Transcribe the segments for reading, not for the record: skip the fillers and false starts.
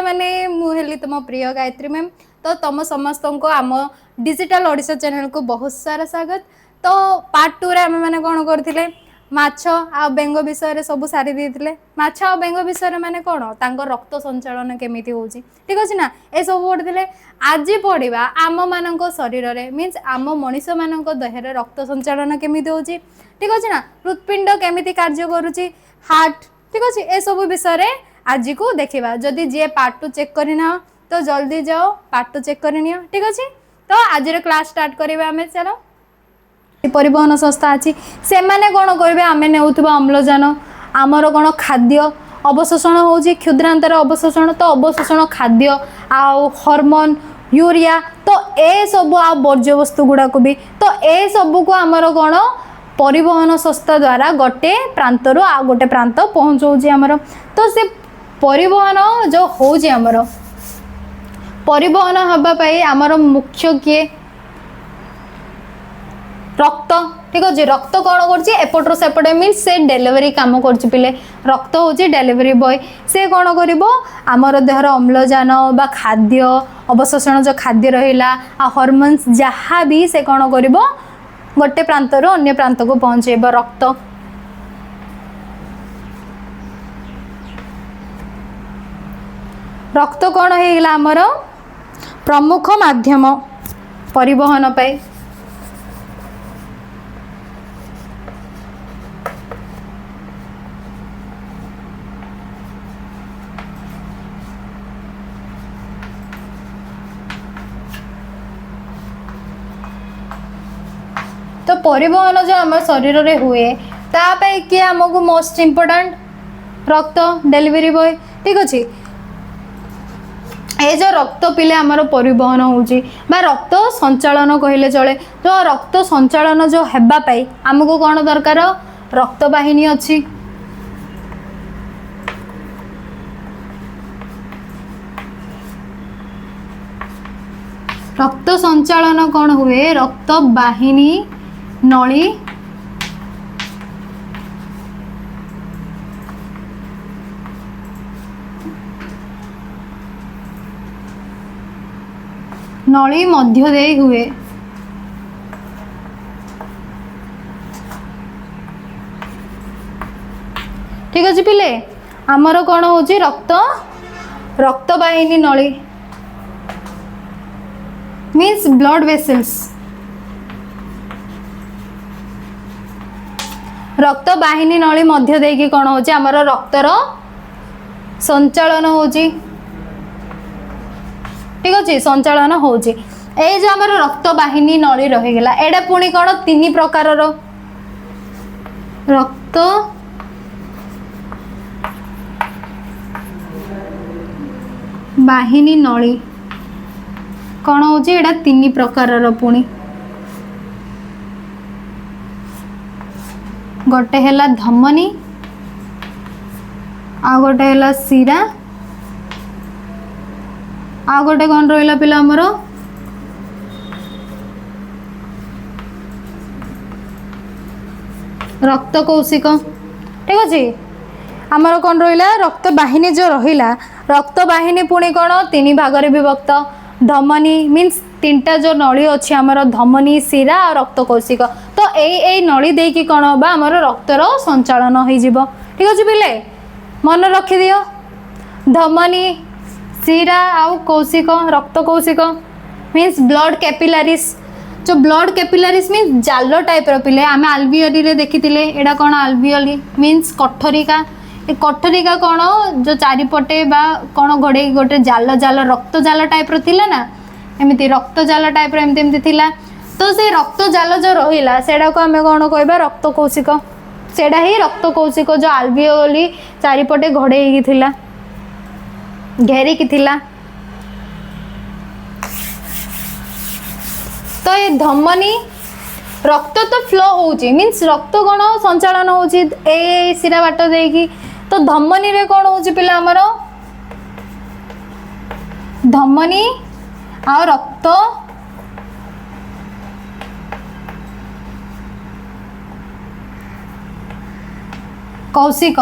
मैंने मुझे तुम प्रिय गायत्री मैम। तो तुम समस्त को आम डिजिटल ओडिशा चैनल को बहुत सारा स्वागत। तो पार्ट 2 रे आम मैंने कौन करथिले माछ आ बेंग विषय सब सारी देते माछ आ बेंग विषय माने कौन तांको रक्त संचालन केमिति होउची ठीक अछि ना ए सब पढ़िले। आज पढ़िबा आम मानक शरीर रे मीन्स आम मनुष्य मानक देह रे रक्त संचालन केमिति होउची ठीक अछि ना हृदपिंड केमिति कार्य करूची हार्ट ठीक अछि ए सब विषय रे आज को देखिबा। जदि जे पार्ट 2 चेक करना तो जल्दी जाओ पार्ट 2 चेक करनियो ठीक अछि। तो आज रे क्लास स्टार्ट करिबा हमें चलो। परिवहन संस्था अच्छी से मैंने कौन करेंगे आम नेउथुबा अम्लजान आमर कौन खाद्य अवशोषण होउची क्षुद्रांतर अवशोषण तो अवशोषण खाद्य आउ हार्मोन यूरिया तो ए सब आ वर्ज्य वस्तु गुड़ा को भी तो ए सब को आमर कौन परिवहन संस्था द्वारा गोटे प्रांत रु आ गोटे प्रांत पहुँचाऊँ आमर। तो से परिवहन जो होउची आमर परिवहन हबा पाई आमर मुख्य किए रक्त ठीक अच्छे रक्त कौन करपटर सेपटे मीन्स से डेलीवरी कम कर पिले रक्त हूँ डेलीवरी बॉय से कौन कर आमर देहर अम्लजान बा खाद्य अवशोषण जो खाद्य रहा हॉर्मोन्स जहाँ भी से कौन कर गोटे प्रांत रु अन्य प्रांत को पहुँचेब रक्त। रक्त कौन होगा आमर प्रमुख माध्यम परिवहन पाई। तो परिवहन जो आम शरीर रे हुए तापाई किए आमको मोस्ट इम्पोर्टाट रक्त डेलीवरी बॉय ठीक अच्छे ये जो रक्त पिले आमर परिवहन होउची बा रक्त संचालन कहले चले। तो रक्त संचालन जो हेबा पाई आमको कौन दरकार रक्त वाहिनी अच्छी रक्त संचालन कौन हुए रक्त वाहिनी नली नली मध्य दे हुए ठीक अच्छे पिले आमर कौन होची रक्त रक्त वाहिनी नली मीन्स ब्लड वेसल्स रक्त वाहिनी नली मध्य देकी कौन होची आमर रक्तर संचालन होची ठीक अच्छे संचालन होची। ए जो आमर रक्त वाहिनी नली रहीगला एडा पुणी कौन 3 प्रकार रक्त वाहिनी नली कौन होची एडा 3 प्रकार पुणी गोटे है धमनी आ गोटे है शिरा आ गोटे कौन रहा पिला आमर रक्त कौशिक ठीक अच्छे आमर कौन रहा रक्त वाहिनी जो रहा रक्त वाहिनी पुणी कौन 3 भाग रे विभक्त धमनी मीन्स 3टा जो नली अच्छी आमर धमनी शिरा और रक्त कौशिक तो यही नली देकी कौन होगा आमर रक्तर संचालन हो ठीक अच्छे पिले मन रखी दियो धमनी शिरा आउ कौशिक रक्त कौशिक मीन्स ब्लड कैपिलारिस जो ब्लड कैपिलारिस मीन्स जाल टाइप पिले आम आल्वियोली रे देखी एटा कौन आल्वियोली मीन्स कठरिका कठरिका कौन जो चारिपटे बा कौन घोड़े गोटे जाल जाल रक्त जाल टाइप रा ना एमती रक्त जाल टाइप एमती थिला तो से रक्त जाल जो रहा सेटा को आम कौन कहबा रक्त कौशिक सेटा ही रक्त कौशिक जो आल्वियोली चारिपटे घोड़े थिला घेरिकी थिला। तो ये धमनी रक्त तो फ्लो होची मीन्स रक्त कौन संचालन होची ए शिरा बाट देकी तो धमनी रे कौन होची पिला हमर धमनी आ रक्त कौशिक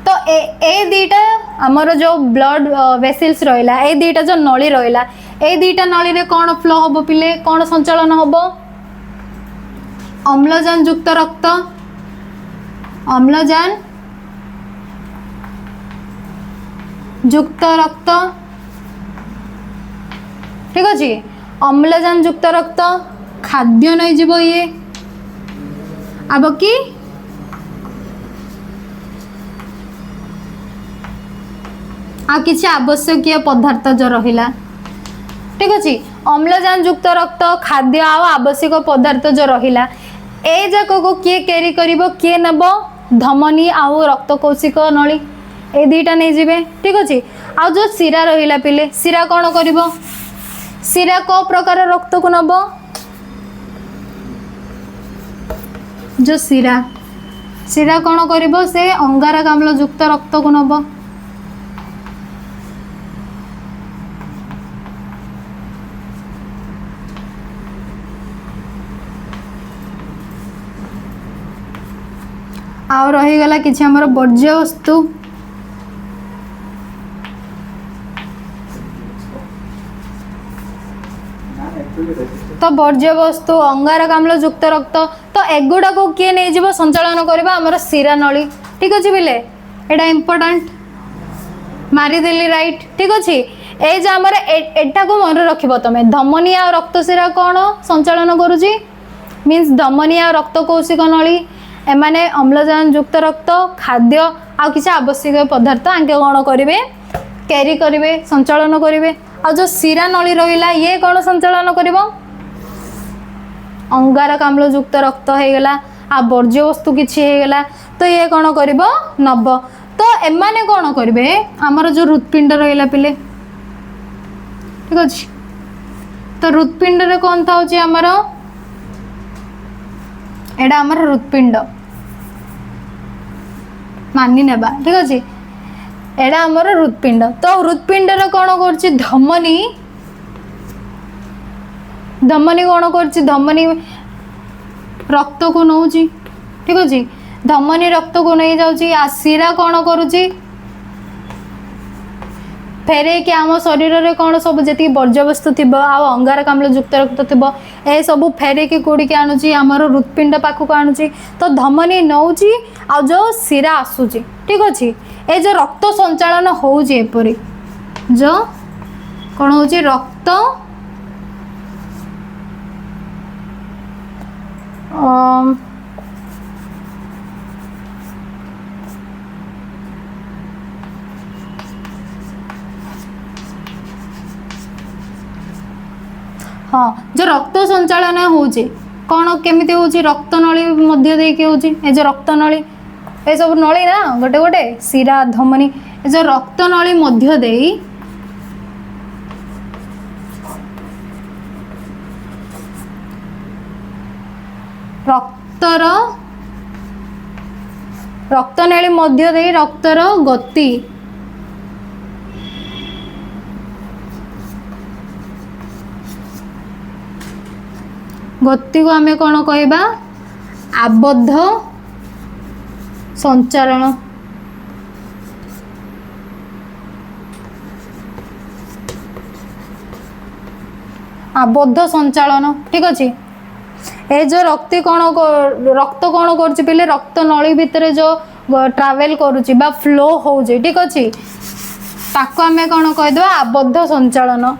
तो तो ए दीटा आमर जो ब्लड वेसल्स रहा ए दीटा जो नली रहा ए दीटा नली रे कौन फ्लो हम पिले कौन संचालन हम अम्लजान युक्त रक्त अम्लजान युक्त रक्त ठीक अच्छे अम्लजान युक्त रक्त खाद्य नहीं जीव ये अब कि आ किसी आवश्यक पदार्थ जो रहिला ठीक अच्छे अम्लजान युक्त रक्त खाद्य आवश्यक पदार्थ जो रहिला ए जाक को किए कैरी करिवो किए नब धमनी आउ रक्त कौशिक नली ए दीटा नहीं जीवे ठीक अच्छे आ जो शिरा रहिला पिले शिरा कौन करिवो शिरा को प्रकार रक्त को नब जो शिरा शिरा कौन करिवो से अंगारकाम्ल युक्त रक्त को नब आ रहीगला किसी आमर वर्ज्य वस्तु तो वर्ज्य वस्तु अंगारकाम्ल युक्त रक्त तो एगुड़ा को किए नहीं जीव संचालन करबा आमर शिरा नली ठीक अच्छे बिले एटा इम्पोर्टेंट मारिदेली राइट ठीक अच्छे ए जो आमर एटा को मन रखिबो तमे धमनी आ रक्त शिरा कौन संचालन करूची मीन्स धमनी आ रक्त कौशिक नली एमाने अम्लजान युक्त रक्त खाद्य आ किसी आवश्यक पदार्थ आगे कौन करेंगे कैरी करेंगे संचालन करेंगे आ जो शिरा नली रहा ये कौन संचालन कर अंगारकाम्ल युक्त रक्त होगला आ वर्ज्य वस्तु किसी होगला तो ये कौन कर नब तो एमाने कौन करेंगे आमर जो हृत्पिंड रहा पिले ठीक अच्छे तो हृत्पिंड रे कौन था आमर एडा आमर हृत्पिंड मानि नेबा ठीक अच्छे एडा आमर हृत्पिंड तो हृत्पिंड रे कौन करछि धमनी धमनी कौन करछि धमनी रक्त को नौछि ठीक अच्छे धमनी रक्त को नहीं जाउछि आ शिरा कौन करुछि फेरे कि आम शरीर में कौन सब जी वर्ज्य वस्तु थी अंगारकाम्ल युक्त रक्त थी ए सब फेरे कि कौड़ी के आणुची आमर हृत्पिंड पाखक आणुची तो धमनी नौची आ जो शिरा आसूची ठीक अच्छे ए जो रक्त संचालन होउची एपरी जो कौन होउची रक्त हाँ जो रक्त संचालन होउची कौन केमिति होउची रक्त नली मध्य देके होउची ए जो रक्त नली ए सब नली ना गोटे गोटे शिरा धमनी ए जो रक्त नली मध्य देई रक्तर रक्त नली मध्य देई रक्तर गति गति को आम कौन कहबा आबद्ध संचालन आबद्ध संचालन ठीक अच्छे ए जो रक्त कौन कर पिले रक्त नली भितर जो ट्रावेल करुच्ची बा फ्लो हो ठीक अच्छे ताको आम कौन कहीदे आबद्ध संचालन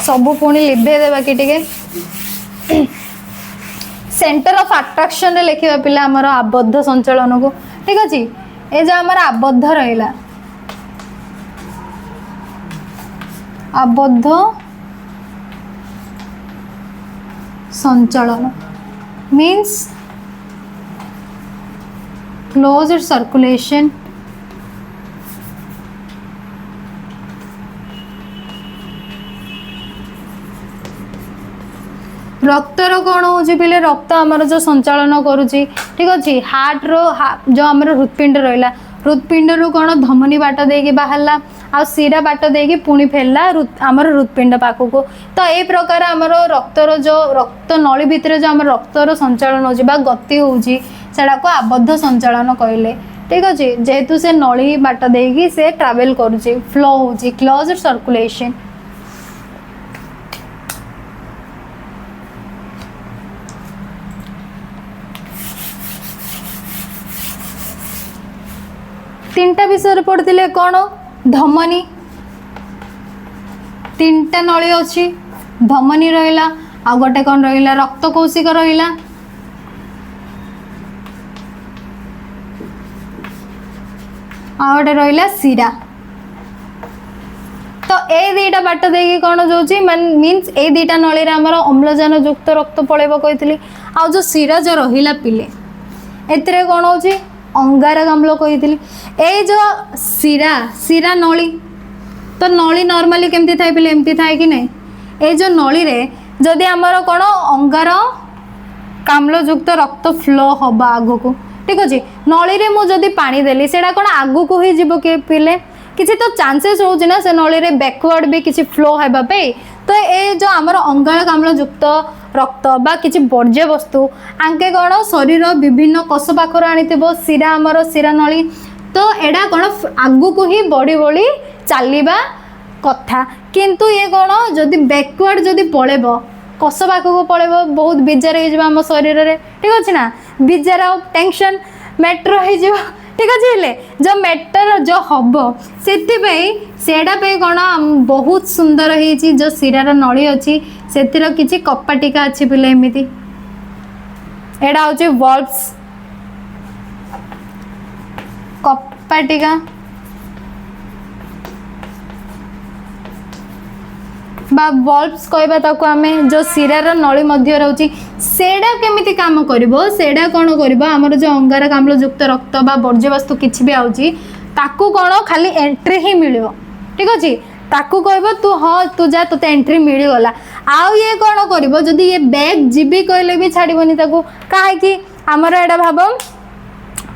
सबू पुणी लिभे देवा कि टिके सेंटर ऑफ अट्रैक्शन रे लिखिबा पिला हमर आबद्ध संचालन को ठीक अच्छे ए जो हमर आबद्ध रहिला आबद्ध संचालन मीन्स क्लोज्ड सर्कुलेशन रक्तर कौन हो रक्त आमर जो संचालन करुच्ची ठीक अच्छे हार्ट रो जो आमर हृत्पिंड रहा हृत्पिंड रु कौन धमनी बाट देकी बाहरला आ शिरा बाट देकी पुणी फेरला आमर हृत्पिंड पाखक तो ये प्रकार आमर रक्तर जो रक्त नली भितर जो आम रक्तर संचालन हो गति हो को आबद्ध संचालन कहले ठीक अच्छे जेहेतु से नली बाट देकी से ट्रावेल करुचे फ्लो होची क्लोज्ड सर्कुलेशन। तीनटा विषय पढ़ते कौन धमनी तीनटा नली अच्छी धमनी रहिला आ गोटे कौन रहिला रक्त कौशिक रहिला आ गोटे रहिला शिरा। तो ए दुईटा बाट देकी कौन जो मीन्स ए दुईटा नली रे हमर अम्लजान युक्त रक्त पळेबो कहितली आ जो शिरा जो रहिला पिले एतरे कौन होची अंगारकाम्ल कहितली। ए जो शिरा शिरा नली तो नली नॉर्मली केमती थाए पिले एमती थाए कि नहीं ए जो नली रे जदि आमर कौन अंगार काम्ल युक्त रक्त फ्लो हबा आगु को ठीक अच्छे नली रे मु जदि पानी देली सेटा कौन आगु को ही जीवो के पिले किसी तो चांसेस होची ना से नली रे बैकवर्ड भी किसी फ्लो हेबा पे। तो ए जो आमर अंगार काम्ल युक्त रक्त बा किसी वर्ज्य वस्तु आंके कौन शरीर विभिन्न कोष पाखर आनीथिबो शिरा आमर शिरा नली तो एडा कौन आगु को ही बड़ी बड़ी चलवा कथा किंतु ये कौन जदि बैकवर्ड जदि पळेबो कोष पाखक पळेबो बहुत बिजार हो आम शरीर रे ठीक अच्छे ना बिजार टेंशन मैटर हो ठीक अच्छे हेले जो मैटर जो हम सेटा कौन बहुत सुंदर होती जो शिरार नली अच्छी से किसी कपाटिका अच्छी पिले एमती एडा हूँ वॉल्व्स कपाटिका वॉल्व्स कहबा ताको आमे जो शिरार नली मध्य रहउची सेडा केमिति काम करिवो सेडा कोन करिवो हमर जो अंगारकाम्ल युक्त रक्त बा वर्ज्य वस्तु किछि भी आउची ताकू कोन खाली एंट्री ही मिलिवो ठीक अछि ताकू कहबो तू हां तू जा तते एंट्री मिली गला आउ ये कोन करिवो जदी ये बैग जीबी कहले भी छाड़ीबोनी ताकू काहे कि हमर एडा भाबो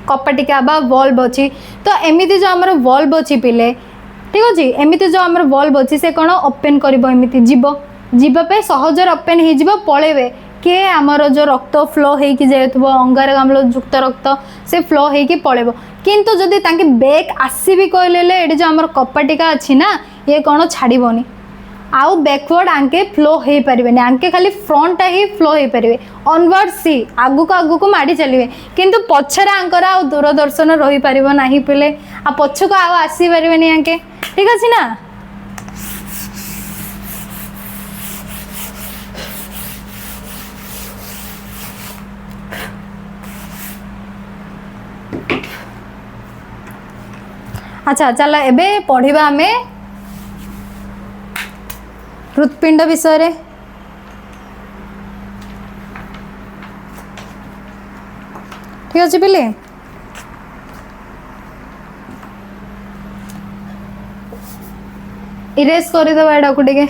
कपाटिका बा वॉल्व अछि तो एमिति जो हमर वॉल्व अछि पिले ठीक अच्छे एमती जो आम बल्ब अच्छी से कौन ओपेन करमती जीवपे सहजर ओपेन हो पलैबे किए आमर जो रक्त फ्लो होगी जाइथबो अंगारकाम्ल युक्त रक्त से फ्लो होगी पलैब किंतु जदि तांके बैक आसबि कहले ये जो आमर कपाटिका अच्छी ना ये कौन छाड़बनी आउ बैकवर्ड आंके फ्लो हो पारे आंके खाली फ्रंट ही फ्लो हो पारे ऑनवर्ड सी आगु को माड़ी चलिए किंतु पछरे आंकर आ दूरदर्शन रही पार ना पिले आ पछ को आसी पारे आंके ठीक अच्छे ना। अच्छा चल एबे पढ़िबा आमे हृत्पिंड विषय रे ठीक अच्छे पिले इरेज करदेव एडा को टिके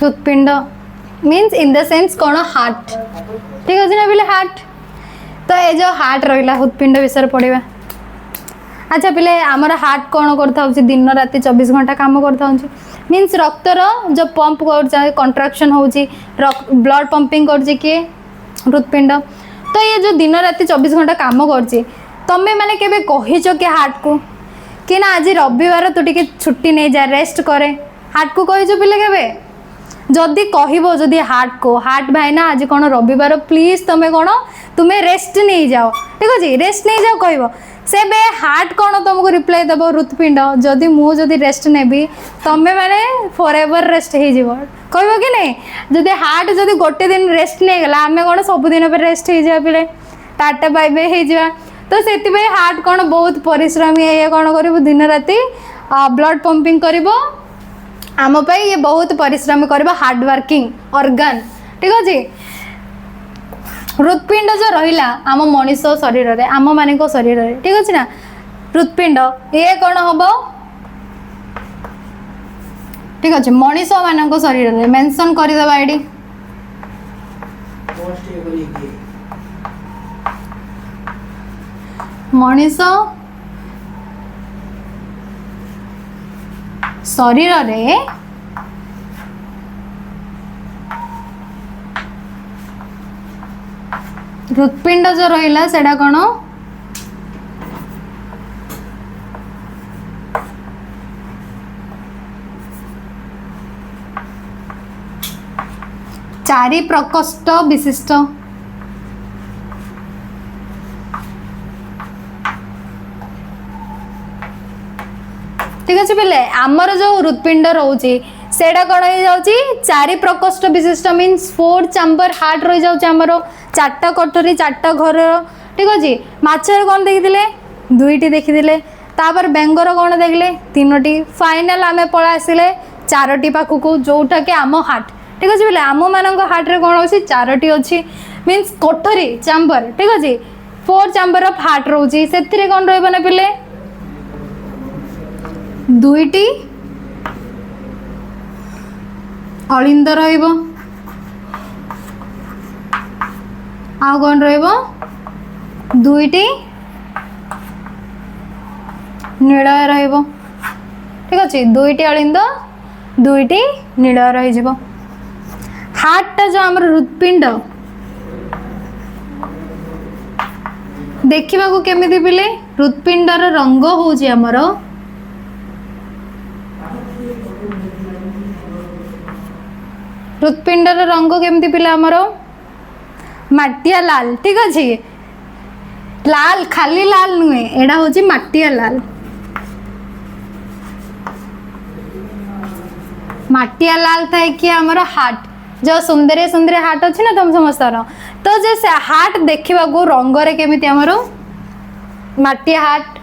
हृत्पिंड मीन्स इन द सेंस कौन हार्ट ठीक अच्छे ना पिले हार्ट तो ये जो हार्ट रहा हृत्पिंड विषय पढ़ा। अच्छा पिले आमर हार्ट कौन कर दिन राति 24 घंटा काम कर मीन्स रक्तर जो पंप कर कंट्राक्शन हो ब्लड पंपिंग कर किए हृत्पिंड तो ये जो दिन राति 24 घंटा काम कर तमें मैंने केबे कहिच कि हार्ट को कि ना आज रविवार तू टिके छुट्टी नहीं जा रेस्ट करे हार्ट को कहिच पिले केबे जदि कहबो जदि हार्ट भाई ना आज कौन रविवार प्लीज तुम्हें कौन तुम्हें रेस्ट नहीं जाओ ठीक अच्छे रेस्ट नहीं जाओ कहब से बे हार्ट कौन तुमको रिप्लाई देव हृत्पिंड जदि मुझे रेस्ट नेबी तुम्हें मैंने फॉरएवर रेस्ट हो कह कि नहीं जदि हार्ट जदि गोटे दिन रेस्ट नहीं गला आम कौन सबुदिन रेस्ट हो जा पिले टाटा बाय बाय हो जा तो से हार्ट कौन बहुत परिश्रमी ये कौन कर दिन राति ब्लड पंपिंग कर आम ये बहुत परिश्रम करबा हार्ड वर्किंग ऑर्गन ठीक अच्छे हृत्पिंड जो रहिला आम मनीष शरीर रे आम मान शरीर रे ठीक अच्छे ना हृत्पिंड ये कौन हम ठीक अच्छे मनीष मान शरीर रे मेंशन करदेबा ये मनीष शरीर रे हृत्पिंड जो रहा सेटा कौन चारि प्रकोष्ठ विशिष्ट ठीक अच्छे पे आमर जो हृत्पिंड रोचे सेटा कौन हो जाऊँगी चारि प्रकोष्ठ विशिष्ट मीन्स 4 चैम्बर हार्ट रही जाऊँ आमर 4टा कोठरी 4टा घर ठीक अच्छे माछर कौन देखी दुईटी देखी तापर बेंगर कौन देखले 3टी फाइनाल आम पड़ा आसिले 4टी पाखक जोटा कि आम हार्ट ठीक अच्छे बोले आम मान हार्ट रे कौन अच्छी 4टी अच्छी मीन्स कोठरी चैम्बर ठीक अच्छे 4 चैम्बर ऑफ हार्ट रोचे से कौन रहा पिले दुईटी अलिंद रहिबो आ कौन रहिबो दुईटी नीलय रहिबो ठीक अच्छे दुईटी अलिंद दुईटी नीलय रही जिवो हार्ट जो आमर हृत्पिंड देखा केमिति पिले हृत्पिंडर रंग होउची आमर हृत्पिंडर रंग केमती पिला आमर माटिया लाल ठीक अच्छे लाल खाली लाल नुहे एडा होची माटिया लाल माटिया लाल था कि आमर हार्ट जो सुंदर सुंदर हार्ट अच्छी ना तुम समस्त तो जो से हार्ट देखा रंगरे केमिति आमर माटिया हार्ट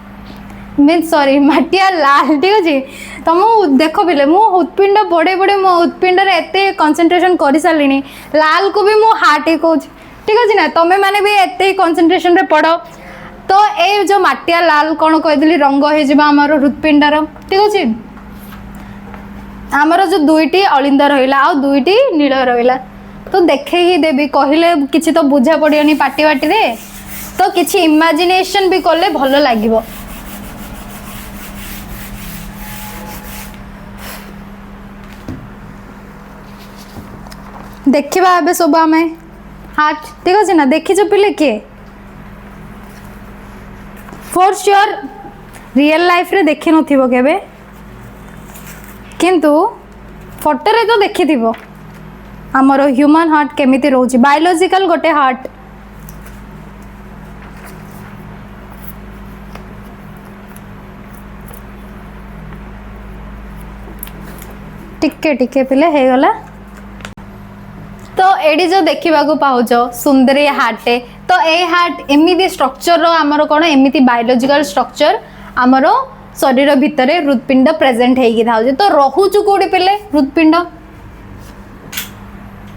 मीन्स सॉरी माटिया लाल ठीक अच्छे तो मु देख पिले मु हृत्पिंड बड़े बड़े मो हृत्पिंड एत कनसेंट्रेशन कर सारे लाल को भी मु हार्ट ही कहूँ ठीक अच्छे ना तुम्हें मैंने भी एत कनसेंट्रेशन रे पढ़ तो ये जो माटिया लाल कौन कही रंग होमर हृत्पिंडर ठीक अच्छे आमर जो दुईटी अलिंद रहा आ दुईटी नील रहा तो देखे ही देवी कहले किसी तो बुझा पड़ोनी पाटी बाटी रे तो किसी इमेजिनेशन भी कले भल लगे देखा ए सब आम हार्ट ठीक अच्छे ना देखीच पिले किए फॉर श्योर रियल लाइफ रे देखी नथिबो केबे किंतु फोटो रे तो देखी थी आमर ह्यूमन हार्ट केमिति रोची बायोलॉजिकल गोटे हार्ट टिके टिके पिले हे गला तो एडी जो देखा पाउच सुंदरी हार्ट तो ए हार्ट एमती स्ट्रक्चर आमर कौन एमती बायोलॉजिकल स्ट्रक्चर आमर शरीर भितर हृत्पिंड प्रेजेंट हो तो रोचु कौटी पिले हृत्पिंड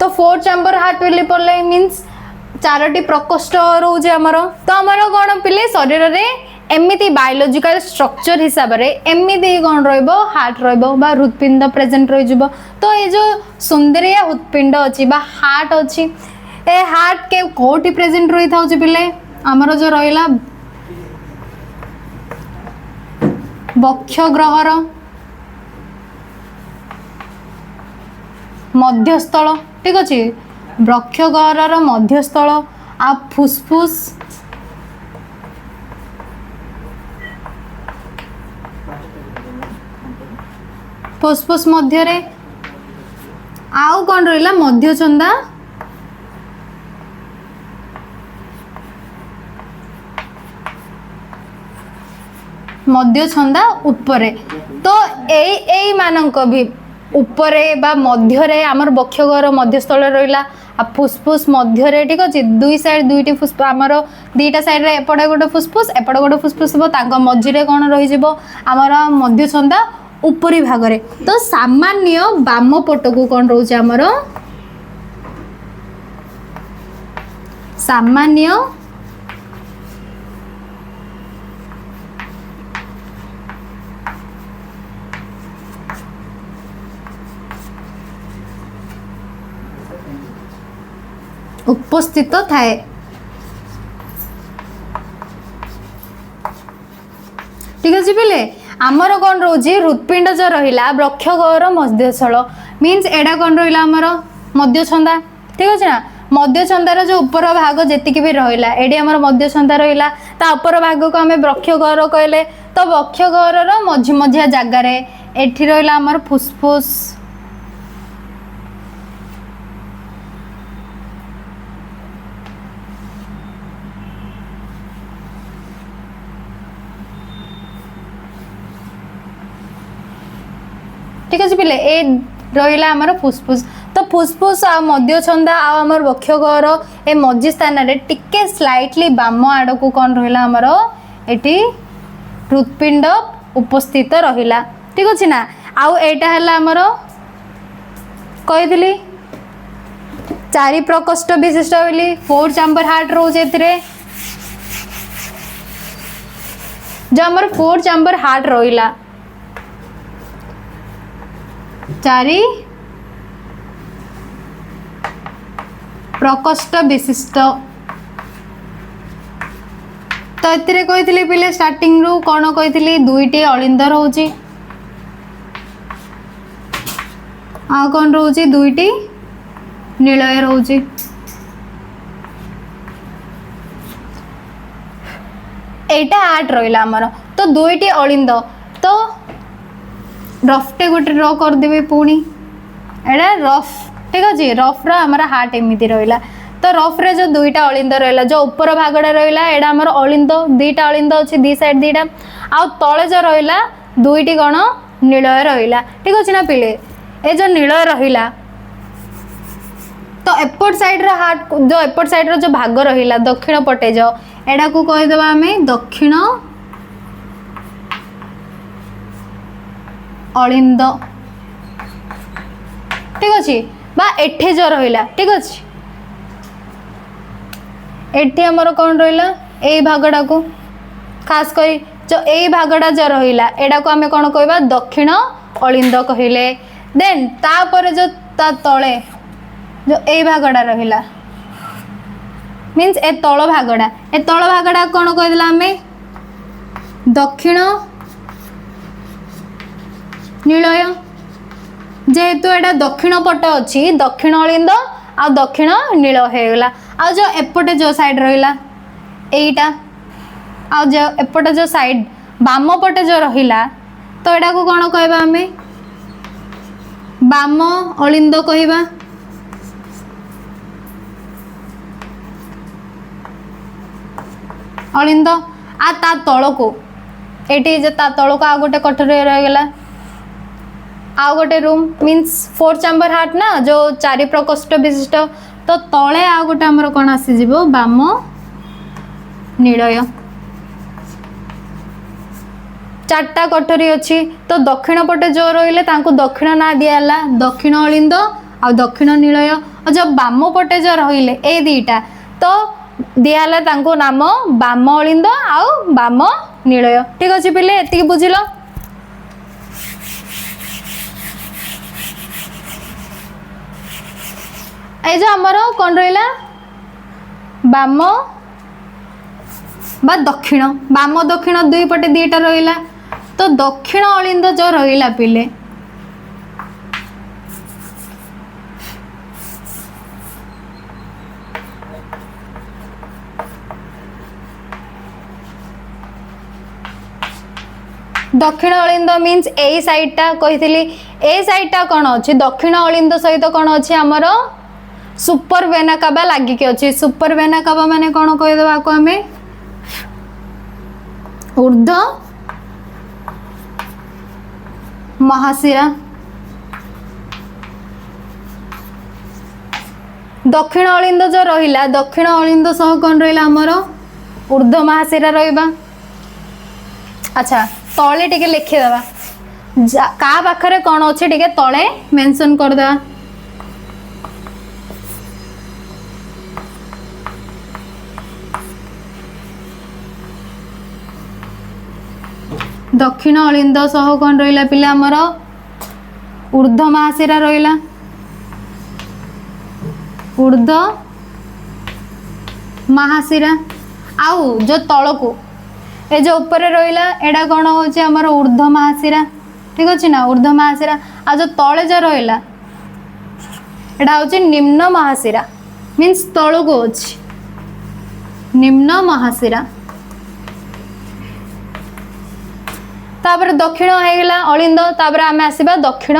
तो 4 चैम्बर हार्ट पिले पड़े मीन्स 4टी प्रकोष्ठ रोचे आमर तो आमर कौन पिले शरीर रे एमती बायोलॉजिकल स्ट्रक्चर हिसाब रे एमती कौन रहिबो हार्ट रहिबो बा हृत्पिंड प्रेजेंट रही जिवो तो ये जो सुंदरिया हृत्पिंड अच्छी बा हार्ट अच्छी ए हार्ट के कोठी प्रेजेंट रही था पिले आमर जो रहिला बक्ष ग्रहर मध्यस्थल ठीक अच्छे बक्ष ग्रहर मध्यस्थल आ फुसफुस फुसफुस मध्य रे आउ कौन रहा मध्यचंदा मध्य छंदा उपरे तो ए मानक भी उपरे बा मध्य रे आमर बक्षगर मध्यस्थल रहिला आ फुसफुस मध्य रे ठीक अछि दुई साइड दुईटी फुसफुस आमर दीटा साइड रे एपटे गोटे फुसफुस एपटे गोटे फुसफुस हो तांको मझी रे कोन रहि जिवो आमर मध्य छंदा उपरी भाग रे तो सामान्य बाम पट को कोन रहउछ आमर सामान्य उपस्थित थाए। ठीक अच्छे पिले आमर कौन रोचे हृत्पिंड जो रहा वृक्ष गहर मध्यस्थल मीन्स एडा कौन रहा आमर मध्यछंदा। ठीक अच्छे ना मध्यछंदार जो ऊपर भाग जी भी रहा एडी आमर मध्यछंदा रहा ता ऊपर भाग को आम वृक्ष गहर कहले तो वृक्ष गहर मझी मझिया जगार एठी रहा आमर फुसफुस ठीक अच्छे पिले ए रहा आमर फुसफुस तो फुसफुस आ मध्यछंदा आमर वृक्ष गहर ए मझी स्थान टिके स्लाइटली बाम आड़ को कौन रहा आमर एटी हृत्पिंड उपस्थित रहा। ठीक अच्छे ना आउ एटा है आमर कही चारि प्रकोष्ठ विशिष्ट बोली 4 चैम्बर हार्ट रोचे जो आमर 4 चैम्बर हार्ट रहा चारि प्रकोष्ठ विशिष्ट तो एतिरे कही पिले स्टार्टिंग रु कौन कही 2टी अलिंद रोचे आ कौन रोचे 2टी नीलय रोचे। एटा 8 रहा आमर तो 2टी अलिंद तो रफटे गोटे ड्र करदेवे पुणी एटा रफ। ठीक अच्छे रफ रमर हार्ट एमती रहा तो रफ रे जो 2टा अलिंद रहा जो ऊपर भागटा रहा एटा आमर अलिंद 2टा अलिंद अच्छे दी साइड 2टा आ तले जो रहा 2टी कौन नीलय रहा। ठीक अच्छे ना पिले ए जो नीलय रहा तो एपट साइड हार्ट जो एपट साइड जो भाग रहा दक्षिण पटे जो एडा को कहीदेवा आम दक्षिण अलिंद। ठीक अच्छे बा एठे जो रहा। ठीक अच्छे एठी आमर कौन रहा यही भागटा को खास कर जो यही भागटा जो रहा एडा को आम कौन कहवा दक्षिण अलिंद कहले देन तापर जो ता तले जो यही भागटा रहा मीन्स ए तल भागटा कौन कहला आम दक्षिण नीलय जेहेतु एटा दक्षिण पट अच्छी दक्षिण अलिंद आ दक्षिण नील होगला आ जो एपटे जो साइड रहा यहीटा आ जो एपटे जो साइड बाम पटे जो रहा तो एटा को कौन कहबा आम बाम अलिंद कहबा। अलिंद आ ता तल को एटी जे ता तल को आ गोटे कठोर रहीगला आउ गोटे रूम मीन्स 4 चैम्बर हार्ट ना जो 4 प्रकोष्ठ विशिष्ट तो तले आ गोटे आमर कौन आसीज बाम नीलय 4टा कठोरी अच्छी तो दक्षिण पटे जो रही दक्षिण ना दिगला दक्षिण अलिंद आ दक्षिण नीलय और जो बाम पटे जो रही ए 2टा तो दिगला नाम बाम अलिंद आउ बाम नीलय। ठीक अच्छे पिले एति बुझिल। ए जो आमर कौन रहा बाम बा दक्षिण बाम दक्षिण 2 पटे 2टा रहा तो दक्षिण अलिंद जो रहा पिले दक्षिण अलिंद मीन्स ए साइडटा कही ए साइडटा कौन अच्छी दक्षिण अलिंद सहित कौन अच्छी आमर सुपर वेना काबा लागिक अच्छी सुपर वेना काबा माने कौन कहीदेवा को आम ऊर्ध्व महाशिरा दक्षिण अलिंद जो रहा दक्षिण अलिंद सह कौन रहा आमर ऊर्ध्व महाशिरा रहा। अच्छा तले टिके लिखिदेवा का पाखरे कौन अच्छे टिके तले मेंशन करदेवा दक्षिण अलिंद सह कौन रहा पिला आमर ऊर्ध्व महाशिरा रहा ऊर्ध्व महाशिरा आउ जो तल को ए जो ऊपर रहा एटा कौन हो आमर ऊर्ध्व महाशिरा ठीक अच्छे ना ऊर्ध्व महाशिरा आ जो तले जो रहा एटा हूँ निम्न महाशिरा मीन्स तल को अच्छी निम्न महाशिरा तापर दक्षिण होगा अलिंद तापर आम आसवा दक्षिण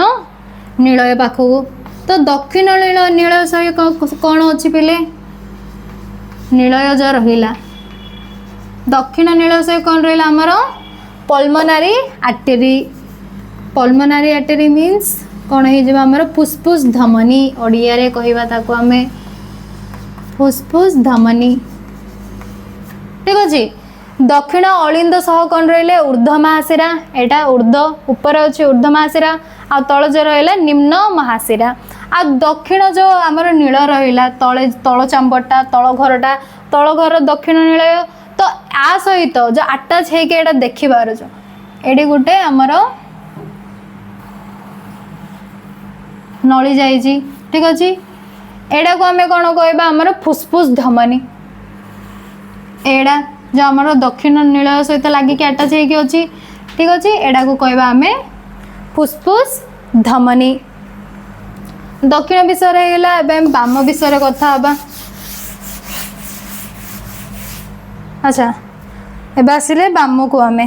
नीलय पाखक तो दक्षिण नीलय सही कौन अच्छी पिले नीलय जो रहा दक्षिण नीलय सही कौन रहा आमर पल्मोनारी आर्टेरी मीन्स कौन हो फुस्फुस धमनी ओडिया रे कहवा ताको आमे फुस्फुस धमनी ठीक अच्छे दक्षिण अलिंद सह कौन रही ऊर्ध्व महाशिरा एटा ऊर्ध्व ऊपर अच्छे ऊर्ध्व महाशिरा आ तल जो रहा निम्न महाशिरा आ दक्षिण जो आमर नील रहा तले तल चांबरटा तल घर दक्षिण नीलय तो आ सहित जो आटाच होकर देखी पारुछ एटी गोटे आमर नली जाइए ठीक अच्छे एटा को आम कौन कहवा आमर फुस्फुस धमनी एड़ा जो आमर दक्षिण नीलय सहित लगिक आटाच होगी अच्छी ठीक अच्छे एटा को कहवा आम फुस्फुस धमनी दक्षिण विषय होगा बाम विषय कथा हवा अच्छा एबे आसिले बाम को आमे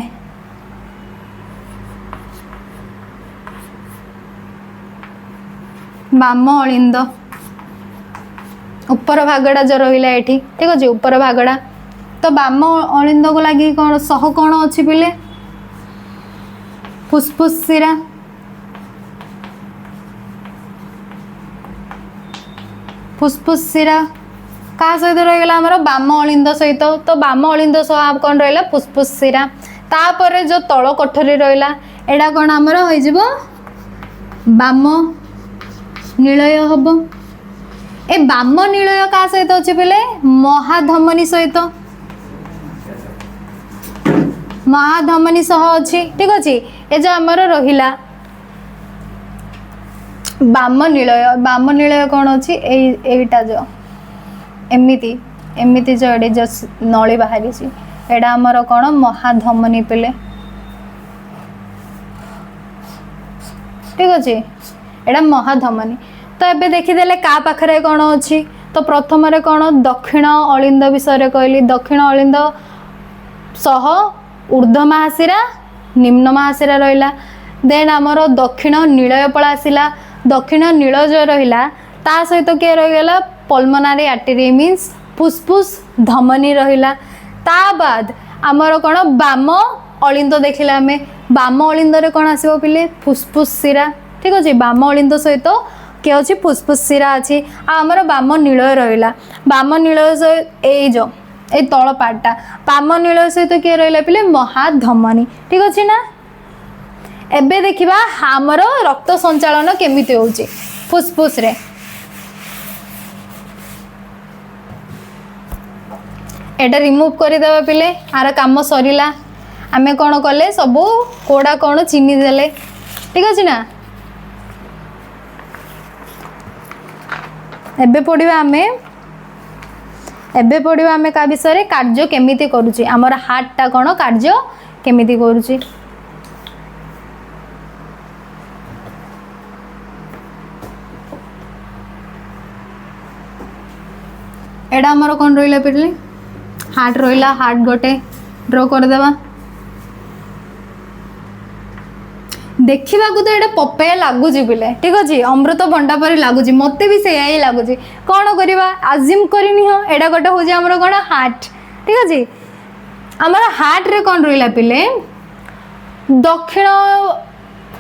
बाम अलिंद ऊपर भागड़ा जो रहा ये ठीक अच्छे ऊपर भागड़ा तो बाम अलिंद को लगी कौन सह कौन अच्छी पिले फुस्फुस शिरा फुस्फुस शिरा क्या सहित रहीगला आमर बाम अलिंद सहित तो बाम अलिंद सह कौन रहा फुस्फुस शिरा तापर जो तल कोठरी रहा एटा कौन आमर हो बाम नीलय हम ए बाम नीलय क्या सहित अच्छे पिले महाधमनी सहित महाधमनी सह अच्छी ठीक अच्छे ये जो आमर रहा बाम नीलय कौन अच्छी एटा जो एमिति एमिति जो एडे जो नली बाहरी एटा आमर कौन महाधमनी पिले ठीक अच्छे एटा महाधमनी तो एबे देखीदेले का पाखरे कौन अच्छी तो प्रथम कौन दक्षिण अलिंद विषय कहली दक्षिण अलिंद सह ऊर्ध्व महाशिरा निम्न महाशिरा रहा देन आमर दक्षिण नीलय पला आसला दक्षिण नील जो रहा ता सहित किए रहीगला पल्मोनारी आर्टेरी मीन्स फुस्फुस धमनी रहा ता बाद आमर कौन बाम अलिंद देखिले आमे बाम अलिंद रे कौन आसो पिले फुस्फुस शिरा ठीक अच्छे बाम अलिंद सहित किए अच्छी फुस्फुस शिरा अच्छी आमर बाम नीलय रहा बाम नीलय सहित जो ए तल पार्टा बाम नीलय सहित किए रहा पिले महाधमनी ठीक अच्छे ना एबे देखिबा हमर रक्त संचालन केमिति होउची फुस्फुस रे एटा रिमूव कर देबा पिले आर काम सरीला आमे कोन कले सबू कोडा कोन चिनी देले ठीक अछि ना एबे पढिबा आमे का विषय कार्य केमिति करूची हमर हार्ट टा कोन कार्य केमिति करूची एडा आमर कौन रहा पिले हार्ट रहा हार्ट गोटे ड्र करदेवा देखा तो ये पपाया लगुच पिले ठीक अच्छे अमृत भंडा पर लगुच मत भी से लगुच कौन करवा आजिम करनी हो एडा गोटे हूँ आमर कौन हार्ट ठीक अच्छे आमर हार्ट रे कौन रहा पिले दक्षिण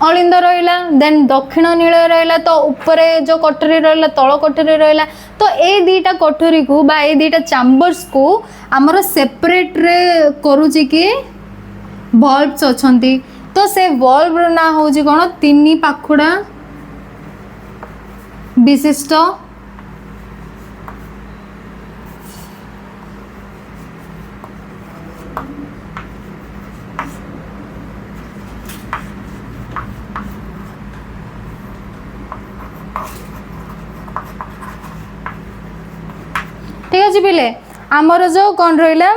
अलिंद रहा देन दक्षिण नीलय रहा तो ऊपर जो कोठरी रहा तल कोठरी रहा तो ये दीटा कोठरी को बा ये दीटा चैम्बर्स को आमर सेपरेट रे करूची कि बल्ब्स अच्छी तो से बल्ब ना हूँ कौन तीन पाखुड़ा विशिष्ट ठीक अच्छे पिले आमर जो कौन रहा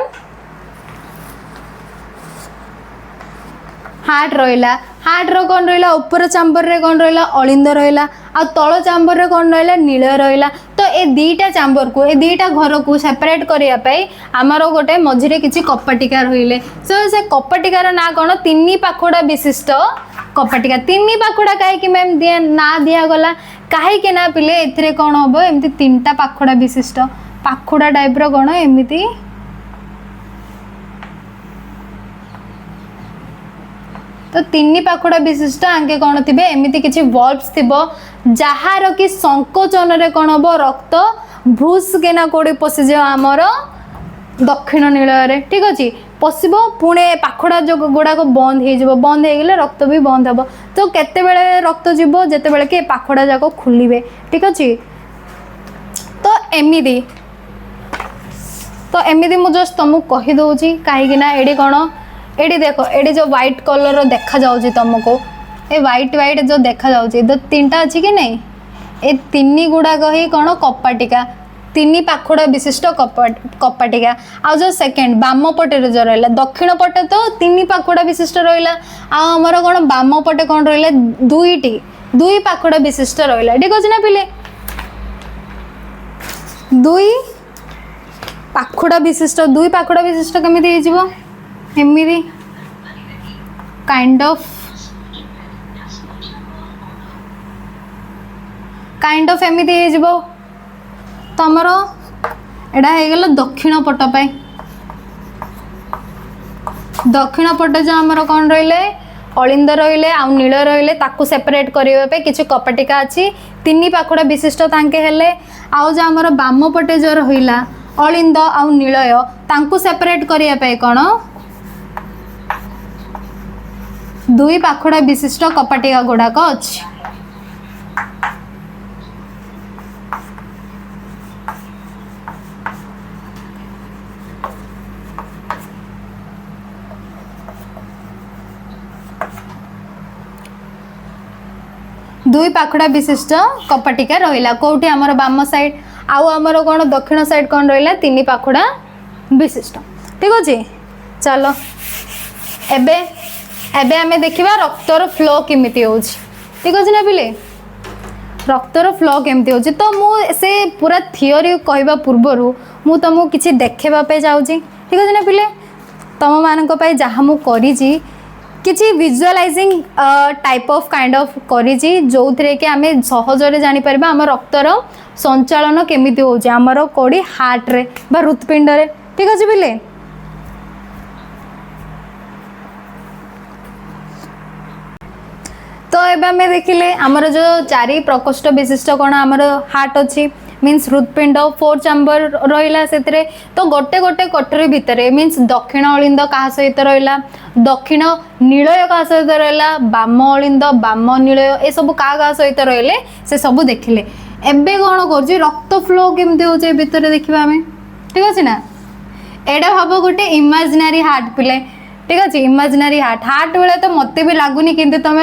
हार्ट रहा हार्ट रो कौन रहा ऊपर चांबर रे कौन रहा अलिंद रहा आ तल चांबर रे कौन रहा नीलय रहा तो ए दीटा चांबर को ए दीटा घर को सेपरेट करने आमर गोटे मझे किसी कपाटिका रहिले सो से कपाटिकार ना कौन तीन पाखुड़ा विशिष्ट कपाटिका तीन पाखुड़ा कहीं मैम ना दिगला कहीं ना पिले ए कौन हम एमती तीन टा पाखुड़ा विशिष्ट पाखुड़ा टाइप रो कौन एमती तो तीन पाखुड़ा विशिष्ट आगे कौन थे एमती किसी वल्व्स थी जार कि संकोचन रे कौन हम रक्त भ्रूस केना कोड़ी पशिज आमर दक्षिण नीलय ठीक अच्छे पशब पुणे पाखुड़ा जो गुड़ाक बंद हो रक्त भी बंद हम तो केते बेले रक्त जीव जिते बेले कि पाखुड़ा जाक खोलिबे ठीक अच्छे तो एमती मुझे जस्ट तुमको कहीदे कहीं एडी कौन एडी देखो एडी जो व्हाइट कलर देखा जाउची तुमको ए व्हाइट व्हाइट जो देखा जाउची तो तीनटा अच्छी कि नहीं ए तीन गुड़ाक ही कौन कपाटिका तीन पाखुड़ा विशिष्ट कपाटिका आ जो सेकेंड बाम पटे जो रहा दक्षिण पटे तो तीन पाखुड़ा विशिष्ट रहा आमर कौन बाम पटे कौन रहा दुई पाखुड़ा विशिष्ट रहा ठीक अच्छे ना पिले दुई पाखुड़ा विशिष्ट केमिति हो एमती काइंड ऑफ एमती हो तमर एडा हो दक्षिण पट दक्षिण पट जो आमर कौन रहिले अलिंद रहिले आ नील रहिले ताकू सेपरेट करने किसी कपाटिका अच्छी तीन पाखुड़ा विशिष्ट तांके हेले आउ जो आमर बाम पटे जो रहिला अलिंद आ नीलय तांकू सेपरेट करने कौन दुई पाखुड़ा विशिष्ट कपाटिका गुड़ाक अच्छी दुई पाखुड़ा विशिष्ट कपाटिका रहिला कोठी आमर बाम साइड आउ आमर कौन दक्षिण साइड कौन रहिला तीन पाखुड़ा विशिष्ट ठीक अच्छे चलो एबे एबे आमे देखिबा रक्तर फ्लो केमिति होउछि ठीक अछि ना पिले रक्तर फ्लो केमिति होउछि तो मु से पूरा थियोरी कहबा पूर्वरु मु तुमको किछि देखेबा पे जाउछि ठीक अछि ना पिले तम मानक पय जहा मु करिछि किछि visualising type of kind of करिछि जोथरे कि आमे सहजरे जानि परबा हमर रक्तर संचालन केमिति होउछि हमर कोडी हार्ट रे बा हृदपिंड रे ठीक अछि पिले तो एबे हमें देखिले आमर जो चारि प्रकोष्ठ विशिष्ट कौन आमर हार्ट अच्छी मीन्स हृदपिंड 4 चैम्बर रहिला सेतरे तो गोटे गोटे कोठरी भितर मीन्स दक्षिण अलिंद का सहित रहिला दक्षिण नीलय का सहित रहिला बाम अलिंद बाम नीलय ए सब का सहित रहिले से सब देखिले एबे कौन कर रक्त फ्लो केमती होचे भितर देखिबा हमें ठीक अछि ना एडा भाबो गोटे इमेजिनरी हार्ट पिले ठीक अच्छे इमेजिनरी हार्ट बेले तो मत भी लगुनि किंतु तुम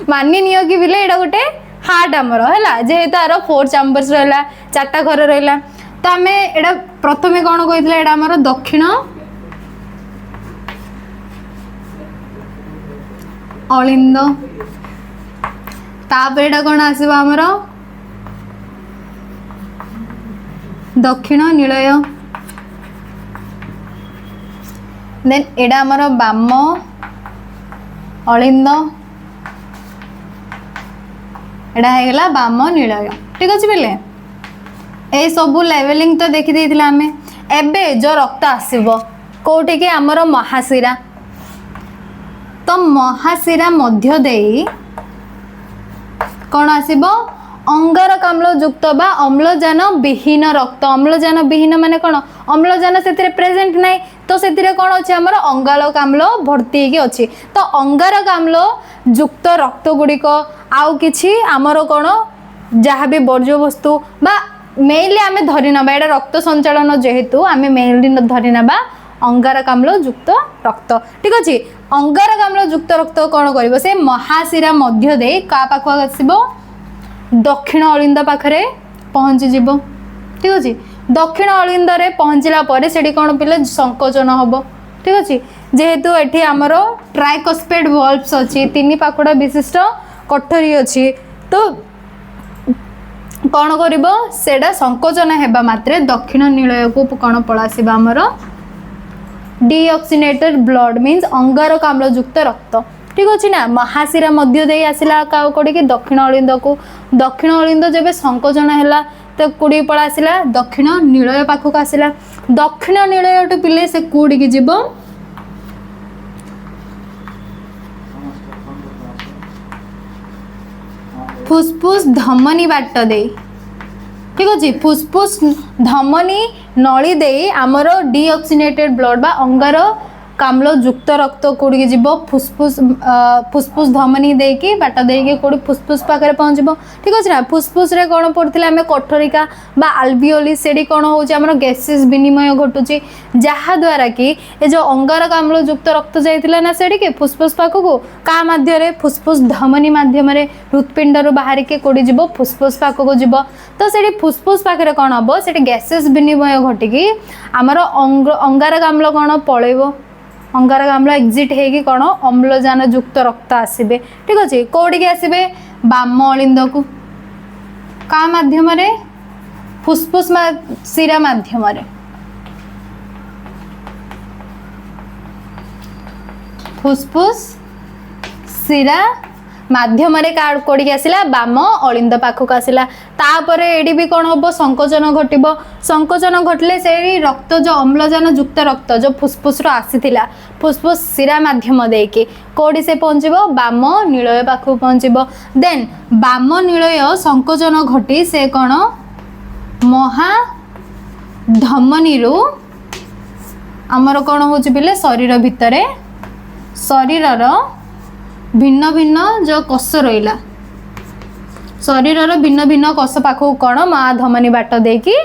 मानि नियो कि बिले एटा गोटे हार्ट आमर है जेहेतु आर 4 चैम्बर्स रहा 4टा घर रहा तो आम एटा प्रथम कौन कही एटा आमर दक्षिण अलिंद तापर एटा कौन आसीबो आमर दक्षिण नीलय देन एडा आमर बाम अलिंद एडा हेगला बाम नीलय ठीक अच्छे पिले ए सबू लेवलिंग तो देखी देथिला हमें एबे जो रक्त आसीबो कोठी के आमर महाशिरा तो महाशिरा मध्य देई कौन आसीबो अंगारकाम्ल युक्त बा अम्लजान विहीन रक्त अम्लजान विहीन माने कौन अम्लजान से प्रेजेंट नाई तो से कौन अच्छे आमर अंगारकाम्ल भर्ती होगी अच्छी तो अंगारकाम्ल युक्त रक्त गुड़िक आउ किछि आमर कौन जहाँ भी वर्ज्य वस्तु बा मेनली आम धरी ना एटा रक्त संचालन जेहेतु आम मेनली धरी ना अंगारकाम्ल युक्त रक्त ठीक अच्छे अंगारकाम्ल युक्त रक्त कौन कर से महाशिरा मध्य दे का पाख आसब दक्षिण अलिंद पाखरे पहुँची जीव ठीक अच्छे दक्षिण अलिंदरे पहुँचला पर सेठी कौन पिले संकोचन हम, ठीक अच्छे। जेहेतु एठी आमर ट्राइकस्पेड वल्व्स अच्छी, 3 पाखुड़ा विशिष्ट कोठरी अच्छी, तो कौन कर संकोचन हेबा मात्रे दक्षिण निलय को कौन पलासिबा आमर डीऑक्सीनेटेड ब्लड मीन्स अंगारकाम्ल युक्त रक्त, ठीक अच्छे ना। महाशिरा मध्य दे आसला कौड़ी कि दक्षिण अलिंद को, दक्षिण अलिंद जब संकोचन है तो कौड़ी पड़ा आसला दक्षिण निलय पाखक आसला। दक्षिण निलय टू पिले से कौड़ी की जीव फुसफुस धमनी बाट दे, ठीक अच्छे। फुसफुस धमनी नली दे आमर डीऑक्सीनेटेड ब्लड बा अंगार काम्ल युक्त रक्त कौड़ी जीव फुसफुस फुसफुस धमनी देकी बाट देकी कौड़ी फुसफुस पाखे पहुँचब, ठीक अच्छे ना। फुसफुस रे कौन पड़ता आम कोठरिका बा आल्विओली से कौन हो गैसेस विनिमय घटुची, जहाद्वारा कि ये जो अंगारकाम्ल युक्त रक्त जाइला ना से फुसफुस पाखक का मध्य फुसफुस धमनी मध्यम हृत्पिंड बाहर के कौड़ी जीव फुसफुस पाखक जीव, तो से फुसफुस पाखे कौन हम से गैसेस विनिमय घटिकी आमर अंगारकाम्ल कौन पलैब, अंगारकाम्ल एक्जिट होगी कौन अम्लजान युक्त रक्त आसबे, ठीक अच्छे। कौड़ी आसबे बाम अलिंद को का माध्यम फुसफुस शिरा माध्यम फुसफुस शिरा माध्यम कौड़ी आसला बाम अलिंद पाखक आसला। तापर एडी भी कौन हम संकोचन घटब, संकोचन घटले से रक्त जो अम्लजान युक्त रक्त जो फुसफुस आसीथिला फुसफुस शिरा माध्यम देकी कौड़ी से पहुँचब बाम निलय पाखक पहुँचब। देन बाम निलय संकोचन घटी से कौन महाधमनी आमर कौन हो शरीर भितर शरीर भिन्न भिन्न जो कोष रहा शरीर भिन्न भिन्न कोष पाखक कौन महाधमनी बाट देकी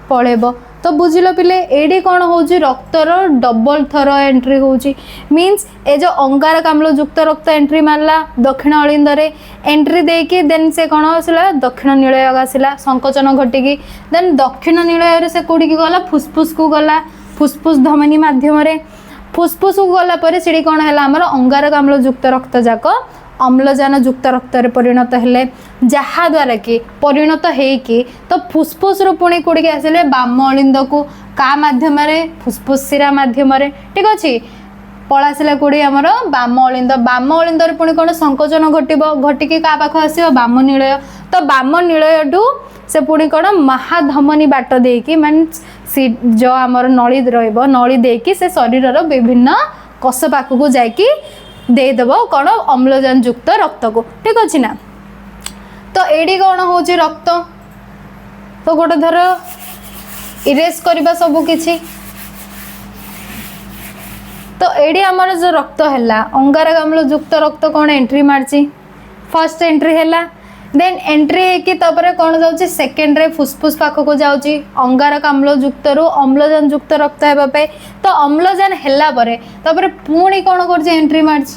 पलैब। तो बुझिल पिले एडी कौन हो रक्तर डबल थर एंट्री होची मीन्स ए जो अंगारकाम्ल युक्त रक्त एंट्री मारला दक्षिण अलिंदरे एंट्री देकी देन से कौन आसला दक्षिण निलय आसला संकोचन घटिकी देन दक्षिण निलय से कौड़ी गला फुसफुस को गला फुसफुस धमनी माध्यम फुसफुस को गला पर से कौन है आमर अंगारकाम्ल युक्त रक्त जाक अम्लजान युक्त रक्त परिणत हेले जहाद्वारा कि परिणत होइकी तो फुसफुस पुणी कौड़ी आसिले बाम अलिंद को का माध्यम फुसफुस शिरा माध्यम ठीक अच्छे पलासिला कौड़ी आमर बाम अलिंद पुणी कौन संकोचन घटिकी क्या पाख आस बाम निलय तो बाम निलय टू से पुणी कौन महाधमनी बाट देकी मीन्स जो आमर नली नली देकी से शरीर विभिन्न कोष पाखक जाकि देदेव कौन अम्लजान युक्त रक्त को ठीक अच्छे ना। तो एडी कौन हो रक्त तो गोटे धर इरेज करबा सब किछि तो एडी आमर जो रक्त है अंगारकाम्ल युक्त रक्त कौन एंट्री मारची फर्स्ट एंट्री है देन एंट्री होगी तापर कौन जाऊँगी सेकेंड रे फुसफुस पाखक जाऊँगी अंगारकाम्ल युक्त रु अम्लजान युक्त रक्त होगापे तो अम्लजान है पुणी कौन कर एंट्री मार्च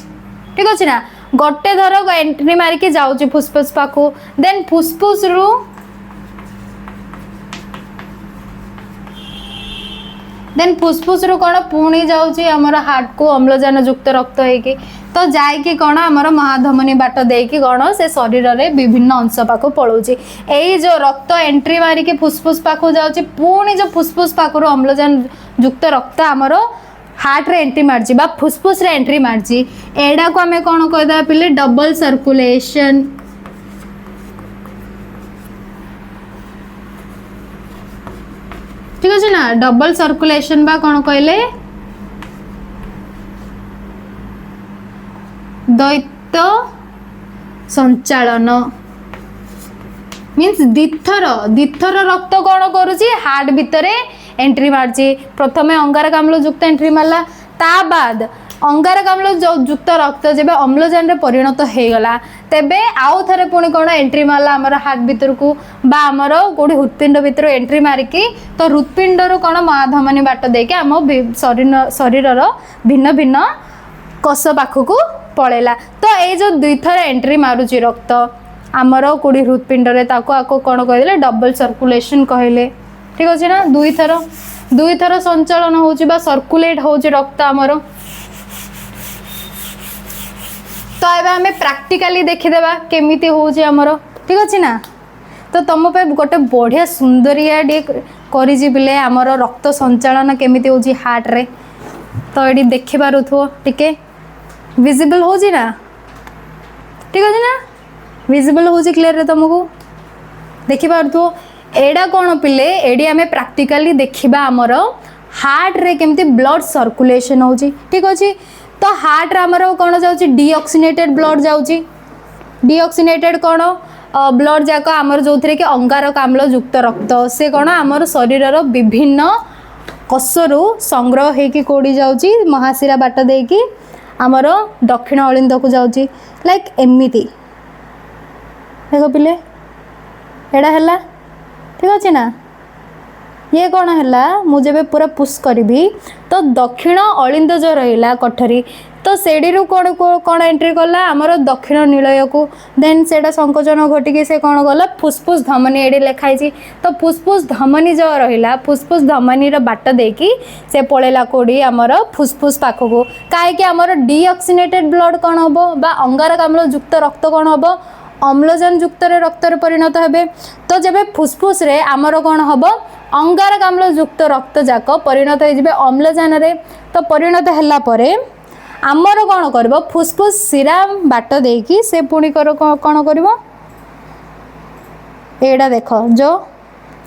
ठीक अच्छे ना गोटे धर एंट्री मारिकी जाऊँगी फुसफुस पाखक देन फुसफुस रु देन फुसफुस रु कौन पुणी जाऊँगी आमर हार्ट को अम्लजान युक्त रक्त होगी तो जाइए कौन आमर महाधमनी बाट देकी कौन से शरीर में विभिन्न अंश पाख पलाऊँच यही जो रक्त एंट्री मारिकी फुसफुस पाख जाऊँगी पुणी जो फुसफुस पाखर अम्लजान युक्त रक्त आमर हार्ट रे एंट्री मार्ची बा फुसफुस रे एंट्री मार्ची एडा को आम कौन कहदा पिले डबल सर्कुलेशन ठीक अच्छे ना डबल सर्कुलेशन बा कौन कहले द्वैत संचालन मीन्स दिथर रक्त कौन करुची हार्ट भितर एंट्री मार्ची प्रथमे अंगारकाम्ल युक्त एंट्री मारला ता बाद अंगारकाम्ल युक्त रक्त जब अम्लजान रे परिणत हो गला तेबे आउ थे पुणी कौन एंट्री मारला आमर हार्ट भीतर को बा आमर कौटी हृत्पिंड भीतर एंट्री मारिकी तो हृत्पिंड कौन महाधमनी बाट देके आम शरीर भिन्न भिन्न कोष पाखक पलैला तो ये जो दुई थर एंट्री मारुची रक्त आमर कौटी हृत्पिंड रे ताको आको कौन कहले डबल सर्कुलेशन कहले ठीक अच्छे ना दुई थर संचालन होची बा सर्कुलेट होची रक्त आमर तो एबे हमें प्रैक्टिकली देखिदेबा केमिति होची आमर ठीक अच्छे ना तो तुम पे गोटे बढ़िया सुंदरिया करी बिले आमर रक्त संचालन केमिति होची हार्ट रे तो ये देखि पारुथो टिके विजिबल होची ना ठीक अच्छे ना विजिबल होची क्लियर रे तुमको देखि पारुथो एडा कौन पिले एडी आमे प्रैक्टिकली देखिबा आमर हार्ट रे केमिति ब्लड सर्कुलेशन होची ठीक अच्छे तो हार्ट रे आमर कौन जाउची डीऑक्सीनेटेड ब्लड जाउची डीऑक्सीनेटेड कौन ब्लड जाक आमर जो थे कि अंगारक आम्ल युक्त रक्त से कौन आमर शरीर विभिन्न कषरु संग्रह होगी कौड़ी जाऊँगी महाशिरा बाट देकी आमर दक्षिण अलिंद को जाऊँगी लाइक एमती देख पिले एड़ा है ठीक अच्छे ना ये कौन है मुझे पूरा पुश करी तो दक्षिण अलिंद जो रहा कठरी तो सेडी कौन कौन एंट्री कला आमर दक्षिण नीलय को देन से संकोचन घटिकी से कौन गला फुसफुस धमनी एडी लिखाई तो फुसफुस धमनी जो रहा फुसफुस धमनी बाट देकी से पड़ेला कोड़ी आमर फुसफुस पाखक कहीं आमर डीऑक्सीनेटेड ब्लड कौन हम बा अंगारक आम्ल युक्त रक्त कौन हम अम्लजान युक्त रक्त परिणत हे तो जब फुसफुस रे आमर कौन हम अंगारक आम्ल युक्त रक्त जाक परिणत हो अम्लजान रे तो परिणत है परे आमर कौन कर फुसफुस शिरा बाट देकी से पुणी कौन कर एड़ा देख जो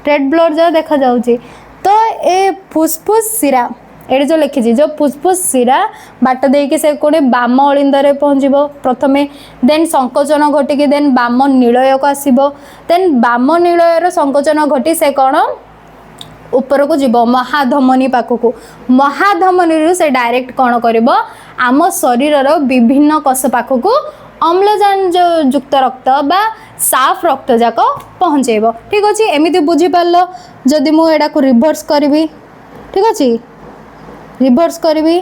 रेड ब्लड जो देखा जाउची तो ए फुसफुस शिरा ये जो लिखी जो फुसफुस शिरा बाट देकी से कोड़े बाम अलिंदरे पहुँचब प्रथमे देन संकोचन घटिकी देन बाम नीलय को आसब देन बाम नीलयर संकोचन घटी से कौन ऊपर को जीव महाधमनी पाखक महाधमनी से डायरेक्ट कौन कर आम शरीर विभिन्न कोष पाखक अम्लजान जो युक्त रक्त बा साफ रक्त जाक पहुँचेब ठीक अच्छे एमती बुझीपार जदि मुझा को रिभर्स करी ठीक अच्छे रिभर्स करी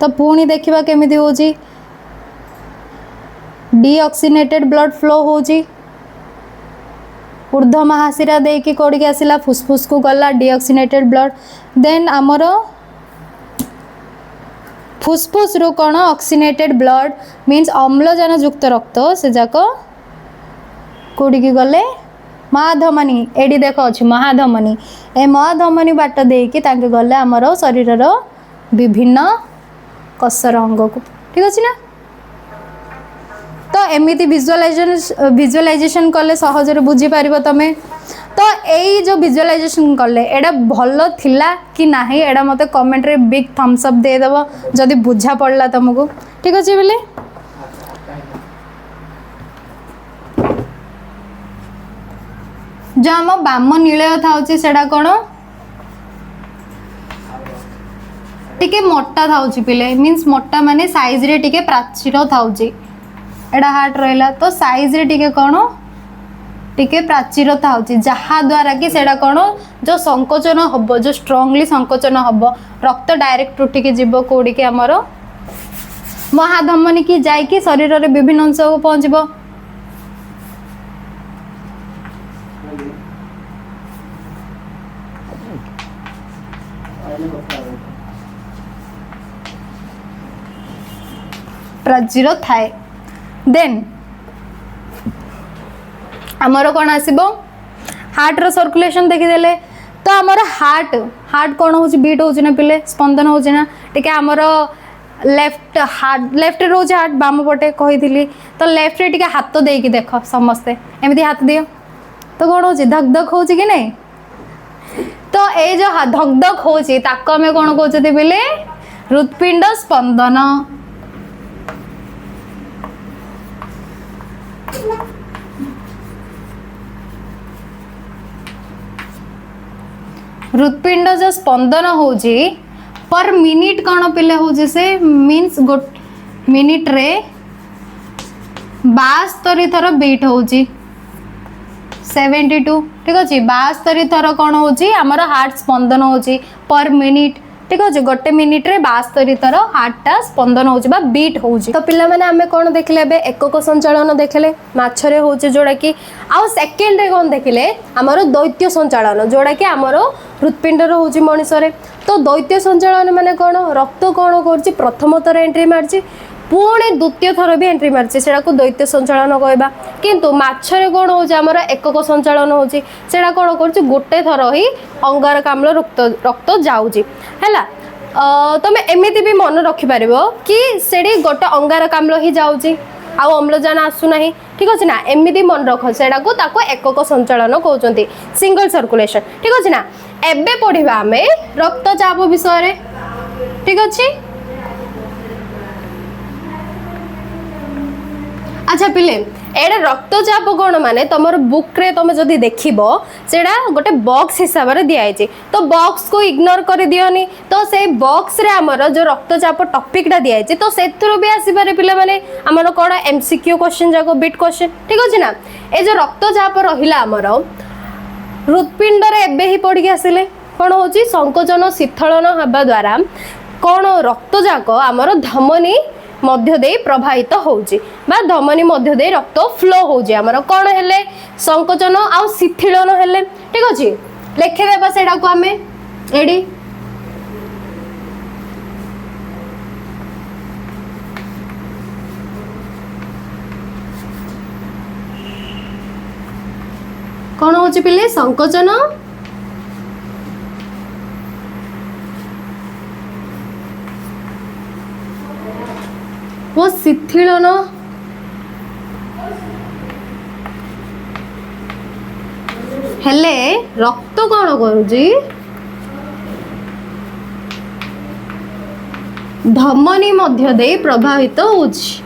तो पुणी देखा केमिति होची डीऑक्सीनेटेड ब्लड फ्लो होची ऊर्ध्व महाशिरा देकी कौड़ी आसला फुसफुस को गला डीऑक्सीनेटेड ब्लड देन आमर फुसफुस रु कौन ऑक्सीनेटेड ब्लड मीन्स अम्लजान युक्त रक्त से जाक कौड़ी गले महाधमनी एडी देख अच्छे महाधमनी ए महाधमनी बाट देकी गले आमर शरीर विभिन्न कषर अंग को ठीक अच्छे ना तो एमती विजुअलाइजेशन कले सहजरे बुझी पारिबो तमे तो यही जो विजुअलाइजेशन कले एडा भल थिला कि नाही एडा मते कमेंट रे बिग थम्स अप दे देबो जदि बुझा पड़ला तुमको ठीक अच्छे बोले जो आम बाम नीलय थाउची सेडा कोन टिके मोटा थाउची पिले मीन्स मोटा माने साइज रे टिके प्राचीर थाउची एडा हार्ट रहा तो साइज रे टिके कौन टिके प्राचीर थाउची जहाँ द्वारा कि सेडा कौन जो संकोचन हम जो स्ट्रांगली संकोचन हम रक्त डायरेक्ट उठिके जीव कौड़ी के आमर महाधमनी की जाइकी शरीर रे विभिन्न अंश को पहुँचब प्राचीर थाए देन आमर कौन आसब हार्ट रो सर्कुलेशन देखीदेले तो आमर हार्ट हार्ट कौन हो बीट हो ना पिले स्पंदन हो ना टे आमर लेफ्ट हार्ट लेफ्ट रोज हार्ट बाम पटे कही तो लेफ्ट रे टिके हाथ देकी देख समस्ते एमती हाथ दियो तो कौन हो धक धक हो कि नहीं तो ये जो धक धक हो आम कौन कहते बोले हृत्पिंड स्पंदन हृत्पिंड जो स्पंदन होजी पर मिनिट कौन पिले होजी से मीन्स मिनिट रे 72 थर बीट होजी 72 ठीक अच्छे 72 थर कौन होजी आमर हार्ट स्पंदन होजी पर मिनिट ठीक अच्छे गोटे मिनिट रे 72 थर हार्टा स्पंदन होउची बा बीट होउची। तो पिला माने आमे कोन देखले बे एकक संचालन देखले माछरे होउची जोडा कि आ सेकंड रे कोन देखले हमरो द्वैत संचालन जोडा कि हमरो हृदपिंड रो होउची मनुष्य रे। तो द्वैत संचालन माने कोन रक्त कोन करची प्रथम थर एंट्री मारची पुणी द्वितीय थर भी एंट्री मारची सेडा को द्वैत संचालन कहबा। किंतु माछरे कोन होउची हमरो एकक संचालन होउची सेडा कोन करची गोटे थर ही अंगारकाम्ल रक्त जाउची हैला। तमे एमिति भी मन रखि पारिबो कि सेडी गोटे अंगारकाम्ल ही जाउची आ अम्लजान आसु नाही ठीक अछि ना एमिति मन रख सेडा को ताको एकक संचालन कहउचंती सिंगल सर्कुलेशन ठीक अछि ना। एबे पढिबा हमें रक्तचाप विषय रे ठीक अछि। अच्छा पिले एडा रक्तचाप कोण माने तमर बुक रे तुम जदि देखिबो सेडा गोटे बॉक्स हिसाब रे दिया आइछि तो बॉक्स को इग्नोर कर दियोनी। तो से बॉक्स रे हमर जो रक्तचाप टॉपिक टा दिया आइछि तो सेथुरो भी आसी पारे पिले माने हमर कोन एमसीक्यू क्वेश्चन जाको बिट क्वेश्चन ठीक अछि ना। ए जो रक्तचाप रहिला हमर हृदपिंड रे एबे ही पढि के आसिले कोन होछि संकोचन शीतलन हबा द्वारा कोन रक्त जाको हमर धमनी मध्य दे प्रभावित होउची बा धमनी मध्य दे रक्त फ्लो होउची हमर कोन हेले संकोचन आ शिथिलन हेले ठीक अछि। लेखे देबा सेडा को हमें एडी कोन होउची पिले संकोचन वो शिथिलन हेले रक्त कौन करुची धमनी मध्य दे प्रभावित होउची।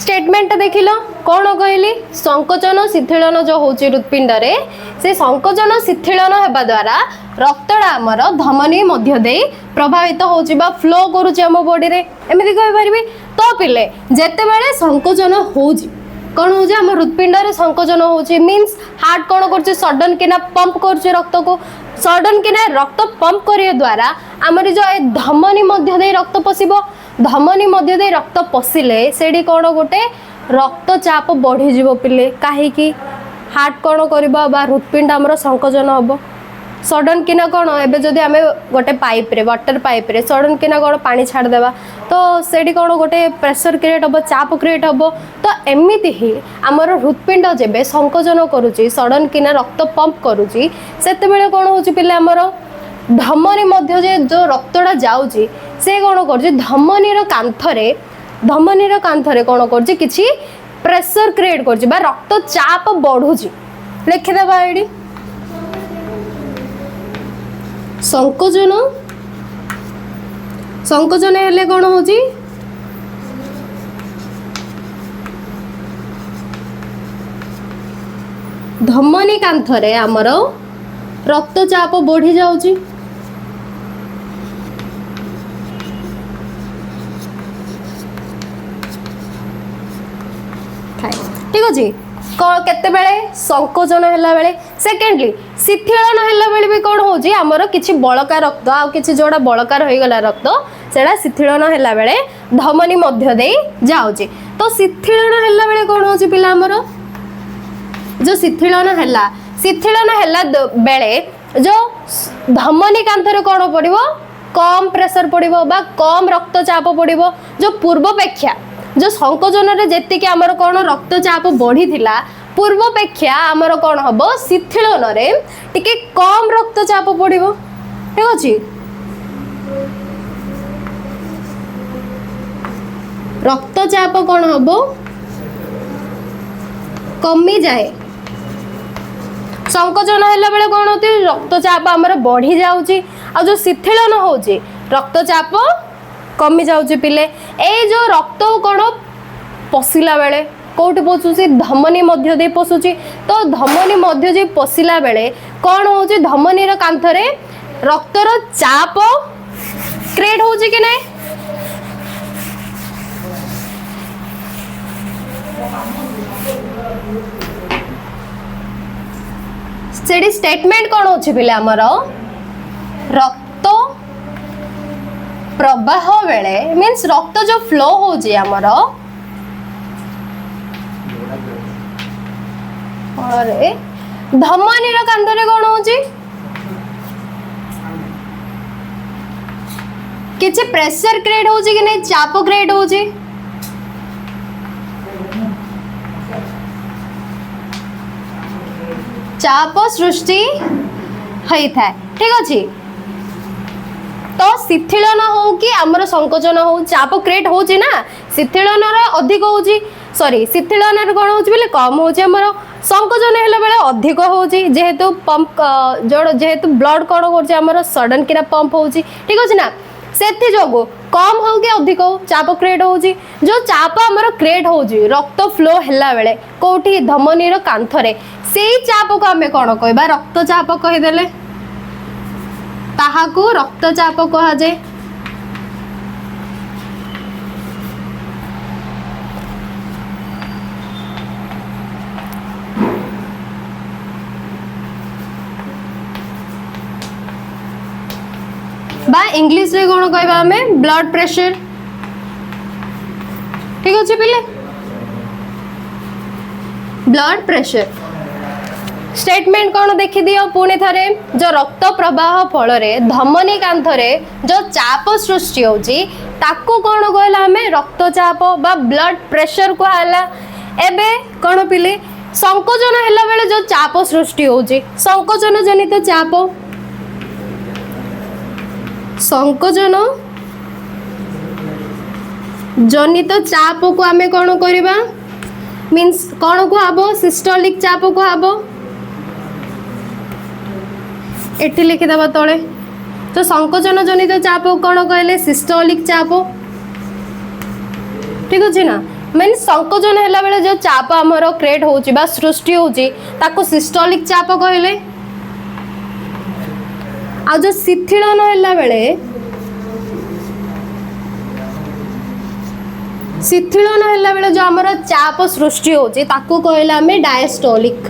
स्टेटमेंट देखिल कौन कहली संकोचन शिथिलन जो होची हृदपिंड रे से संकोचन शिथिलन हेबा द्वारा रक्तटा हमर धमनी मध्य दे प्रभावित होची बा फ्लो करूची हम बॉडी रे एमिति कहि परबी। तो पिले जेते बेले संकोचन होची कौन होची हम हृदपिंड रे संकोचन होची मींस हार्ट कौन करची सडन किना पंप करची रक्त को सडन किना रक्त पंप करिया द्वारा हमर जो धमनी मध्य दे रक्त पसिबो धमनी मध्य दे रक्त पशिले सेडी कौन गोटे रक्तचाप बढ़ी जीवो पिले काहे कि हार्ट कौन करबा बा हृदपिंड हमर संकोचन हबो सडन किना कौन एबे जदि आमे गोटे पाइप रे वाटर पाइप रे सडन किना कौन पानी छाड़ देबा तो सेडी कौन गोटे प्रेशर क्रिएट हबो चाप क्रिएट हबो। तो एमिति ही हमर हृदपिंड जेबे संकोचन करूची सडन किना रक्त पंप करूची सेते बेले कौन होची पिले हमर धमनी मध्य जे जो रक्तटा जाउची से कौन करची धमनीर कांथरे कौन करची किछि प्रेशर क्रिएट करची बा रक्त चाप बढ़ुची। लिखि देबा एडी संकोचन हेले कौन होची धमनी कांथरे हमर रक्तचाप बढ़ी जाउची ठीक अछि। केते बेले संकोचन हैला बेले सेकेंडली शिथिलन हैला बेले भी कोन होची हमर किछि बळका रक्त आ किछि जोडा बळका रहि गला रक्त सेडा शिथिलन हैला बेले धमनी मध्य दे जाउची। तो शिथिलन हैला बेले कोन होची पिला हमर जो शिथिलन हैला बेले जो धमनी कांथरे कोन पड़िबो कम प्रेशर पड़िबो बा कम रक्तचाप पड़िबो जो पूर्वापेक्षा जो संकोचन रे जेति के हमर कोन रक्तचाप बढ़ी थिला पूर्वापेक्षा हमर कोन हबो शिथिलन रे टिके कम रक्तचाप पड़िबो ठीक अछि। रक्तचाप कोन हबो कमी जाए संकोचन हैला बेले कोन होती रक्तचाप हमर बढ़ी जाउची आ जो शिथिलन होउची रक्तचाप कमी जाउची पिले। ए जो रक्त कोन पसिला बेले कोठी पसुची धमनी मध्य दे पसुची तो धमनी मध्य जे पसिला बेले कोन होउची धमनी र कांथरे रक्तर चाप क्रिएट हो कि नहीं सेडी स्टेटमेंट कौन होछि पिले हमर रक्त प्रवाह बेले मीन्स रक्त जो फ्लो होछि हमर अरे धमनी रो कांधरे कौन होछि किछि प्रेशर क्रिएट होछि कि नहीं चाप क्रिएट होछि चाप सृष्टि होई था ठीक अछि तो शिथिलन हो कि आमर संकोचन हो चाप क्रिएट होछि ना शिथिलन रे अधिक होछि सॉरी शिथिलन रे कोन होछि बेले कम होछि हमर संकोचन हेला बेले अधिक होछि जेहेतु पंप जोड़ जेहेतु ब्लड कोन करछि हमर सडन किना पंप होछि ठीक अछि ना सेथि जोगो कम हो कि अधिक हो चाप क्रिएट होछि जो चाप हमर क्रिएट होछि रक्त फ्लो हेला बेले कोठी धमनी रो कांथरे सेई चाप को हमें कोन कहबा रक्तचाप कहि देले ताहाको रक्तचाप कहा जाए बा इंग्लिश रे कोन कहबा हमें ब्लड प्रेशर ठीक अछि पिले ब्लड प्रेशर स्टेटमेंट कौन देखी दियो पुणे थरे जो रक्त प्रवाह फल रे धमनी कांथरे जो चाप सृष्टि होची ताकू कौन कहला हमें रक्तचाप बा ब्लड प्रेशर को हला एबे कौन पिले संकोचन हेला बेले जो चाप सृष्टि होची संकोचन जनित चाप संकोचन जनित चाप को हमें कौन करिबा मींस कौन को हबो सिस्टोलिक चाप को हबो एठी लिखि दबा तळे तो संकोचन जनित चाप कौन कहले सिस्टोलिक चाप ठीक अछि ना मीन संकोचन हेला बेले जो चाप हमरो क्रिएट होची बा सृष्टि होची ताको सिस्टोलिक चाप कहले आ जो शिथिलन हेला बेले शिथिलन हेला बेले जो हमरो चाप सृष्टि होची ताको कहला हमें डायस्टोलिक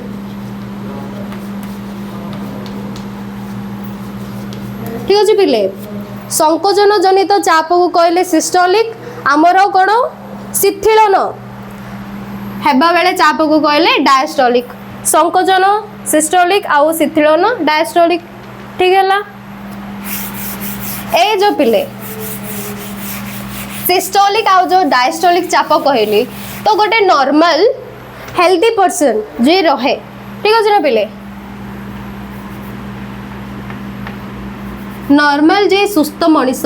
ठीक अछि पिले संकोचन जनित चाप को कहले सिस्टोलिक हमरो कोन शिथिलन हेबा बेले चाप को कहले डायस्टोलिक संकोचन सिस्टोलिक आउ शिथिलन डायस्टोलिक ठीक है ला ए जो पिले सिस्टोलिक आउ जो डायस्टोलिक चाप कहली तो गोटे नॉर्मल हेल्दी पर्सन जे रहे ठीक अछि ना पिले नॉर्मल जे सुस्थ मनीष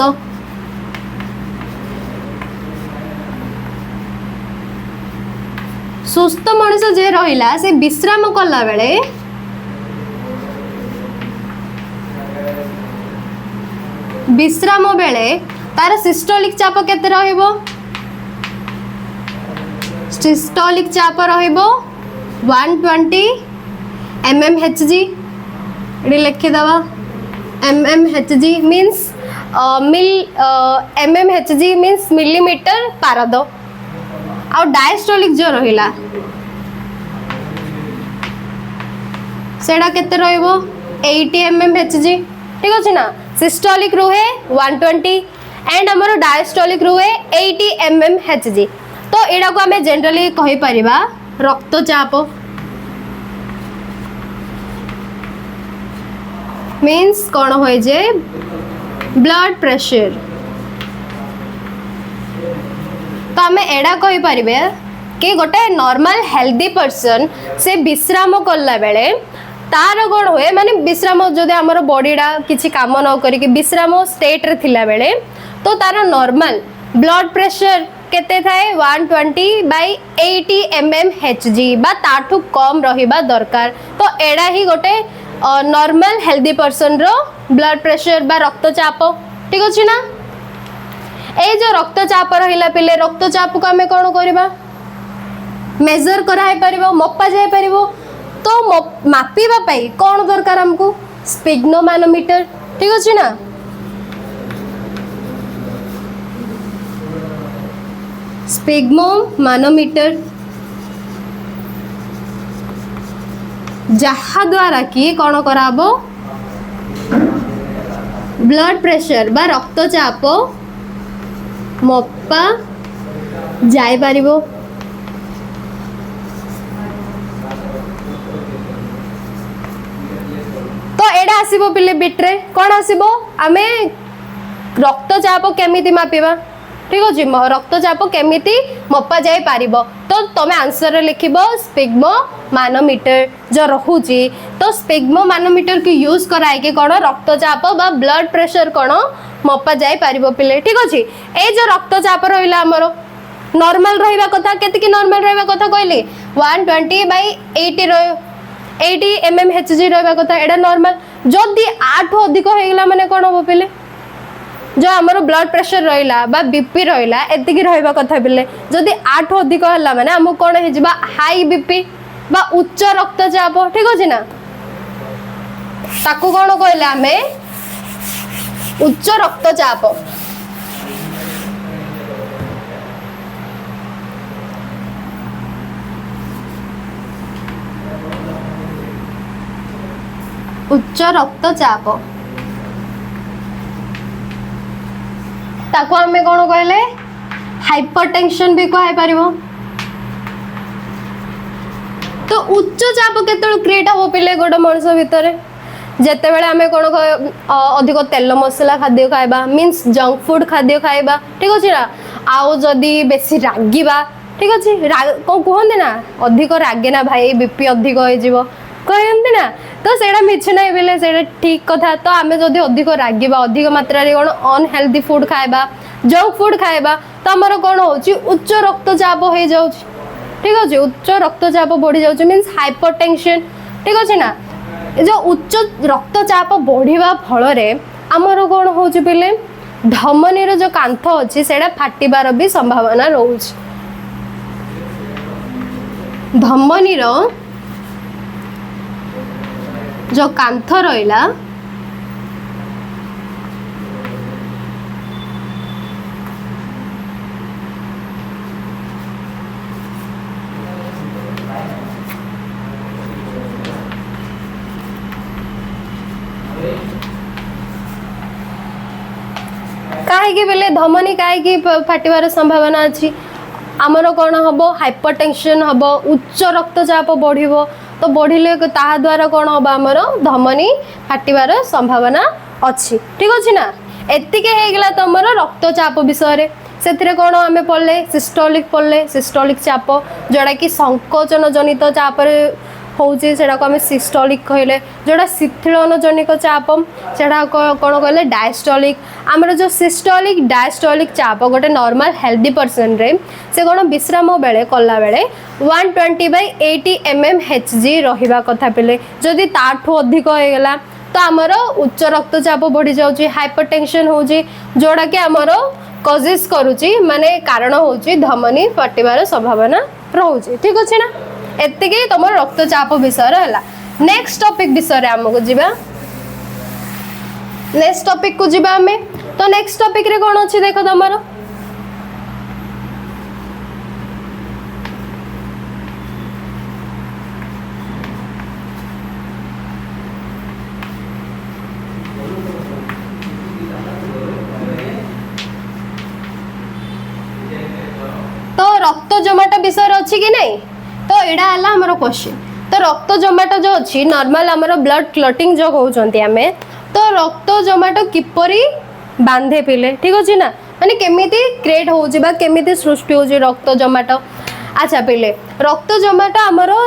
सुस्थ मनीष जे रहिला से विश्राम कला बेले विश्राम बेले तार सिस्टोलिक चाप केते रहइबो सिस्टोलिक चाप रहइबो 120 mmHg एडी लिखि दवा mmHg means mmHg means millimetre पारद आ डायस्टोलिक जो रहिला सेडा केते रहइबो 80 mmHg ठीक अछि ना सिस्टोलिक रुहे 120 एंड हमरो डायस्टोलिक रुहे 80 mmHg तो एडा को हमें जनरली कहि परिबा रक्तचाप मीन्स कौन होय जे ब्लड प्रेशर तो हमें एडा कहि परिबे कि गोटे नॉर्मल हेल्दी पर्सन से विश्राम करला बेले तार कौन हुए माने विश्राम जदि हमर बॉडीडा किछि काम न करिक विश्राम स्टेट रे थिला बेले तो तार नॉर्मल ब्लड प्रेशर केते थाए 120/80 mmHg बा ताठू कम रहिबा दरकार तो एडा ही गोटे नॉर्मल हेल्दी पर्सन रो ब्लड प्रेशर बा रक्तचाप ठीक अछि ना ए जो रक्तचाप रहिला पिले रक्तचाप को हमें कोन करबा मेजर कराई परिबो मप्पा जाय परिबो तो मापिबा पई कोन दरकार हमको स्पिग्नोमैनोमीटर ठीक अछि ना स्पिग्मोमानोमीटर, जहा द्वारा कि कौन कराबो ब्लड प्रेशर बा रक्तचाप मपा जाई पारिबो। तो एडा आसीबो पिले बिट्रे कौन आसीबो आमे रक्तचाप केमिति मापिबा ठीक अछि रक्तचाप केमिति मपा जाई पारिबो। तो तमे आंसर लिखिबो स्पिग्मोमानोमीटर जो रहुची। तो स्पिग्मोमानोमीटर की यूज कराई के कौन रक्तचाप बा ब्लड प्रेशर कौन मपा जाई पारिबो पिले ठीक अछि। ए जो रक्तचाप रहिला हमरो नॉर्मल रहिबा कथा केतिकी नॉर्मल रहिबा कथा कहली 120/80 80 mmHg रहिबा कथा एडा नॉर्मल। जदी 8 अधिक हो गेला माने कोन हो पिले जो हमरो ब्लड प्रेशर रहिला बा बीपी रहिला एतिकी रहिबा कथा पिले जदी 8 अधिक हला माने हम कोन हे जिबा हाई बीपी बा उच्च रक्तचाप ठीक अछि ना। ताकू कोन कहले हमें उच्च रक्तचाप। उच्च रक्तचाप ताको हमें कौन कहले हाइपरटेंशन भी कह पारिबो। तो उच्च चाप केतळ क्रिएट हो पिले गोटे मनुष्य भितर जेते बेले हमें कौन अधिक तेल मसला खाद्य खाइबा मीन्स जंक फूड खाद्य खाइबा ठीक अछि ना। आउ जदी बेसी रागिबा ठीक अछि कोन कहंदे ना अधिक रागे ना भाई बीपी अधिक होई जिवो कहंदे ना। तो सेडा मिछ नै बेले सेडा ठीक कथा। तो आमे जदी अधिक रागिबा अधिक मात्रा रे कोन अनहेल्दी फूड खाइबा जंक फूड खाइबा तो हमर कोन होची उच्च रक्तचाप हो जाउची ठीक अछि। उच्च रक्तचाप बढ़ी जाउची मीन्स हाइपरटेंशन ठीक अछि ना। जो उच्च रक्तचाप बढ़िबा फल रे हमर कोन होची बेले धमनी रो जो कांथ अछि सेडा फाटिबार भी संभावना रहउची। धमनी रो जो कांथ रहिला काहे बेले धमनी काहे फाटिबार संभावना अछि आमर कौन हम हाइपरटेंशन हम उच्च रक्तचाप बढ़िबो। तो बढ़िले ताहा द्वारा कौन हम आमर धमनी फाटिबार संभावना अच्छी ठीक अछि ना। एतिके हे गेला तमर रक्तचाप विषय रे सेथिरे कौन आमे पढ़ले सिस्टोलिक चाप जोड़ा कि संकोचन जनित चाप रे होउची सेडा को आमे सिस्टोलिक कहले जोड़ा शिथिलन जनित चाप सेडा कौन कहले डायस्टोलिक। आमर जो सिस्टोलिक डायस्टोलिक चाप गोटे नॉर्मल हेल्दी पर्सन रे से कौन विश्राम बेले कला बेले 120/80 mmHg रहिबा कथा पिले जदि ताठू अधिक हो गेला तो आमर उच्च रक्तचाप बढ़ी जाउची हाइपरटेंशन होउची जोड़ा कि आमर कॉजेस करूची माने कारण होउची धमनी फाटिबार संभावना रहउची ठीक अछि ना। एतिके तमर रक्तचाप विषय रहला। नेक्स्ट टॉपिक विषय हमको जिबा नेक्स्ट टॉपिक को जिबा हमें। तो नेक्स्ट टॉपिक रे कोन अछि देखो तमरो तो रक्त जमाट विषय अछि कि नहीं। तो एडा हला हमरो क्वेश्चन। तो रक्त जमाट जो अछि नॉर्मल हमरो ब्लड क्लॉटिंग जो कहउचंती हमें तो रक्त जमाट किपरि बांधे पिले ठीक अछि ना माने केमिति क्रिएट होउची बा केमिति सृष्टि होउची रक्त जमाट। अच्छा पिले रक्त जमाट हमरो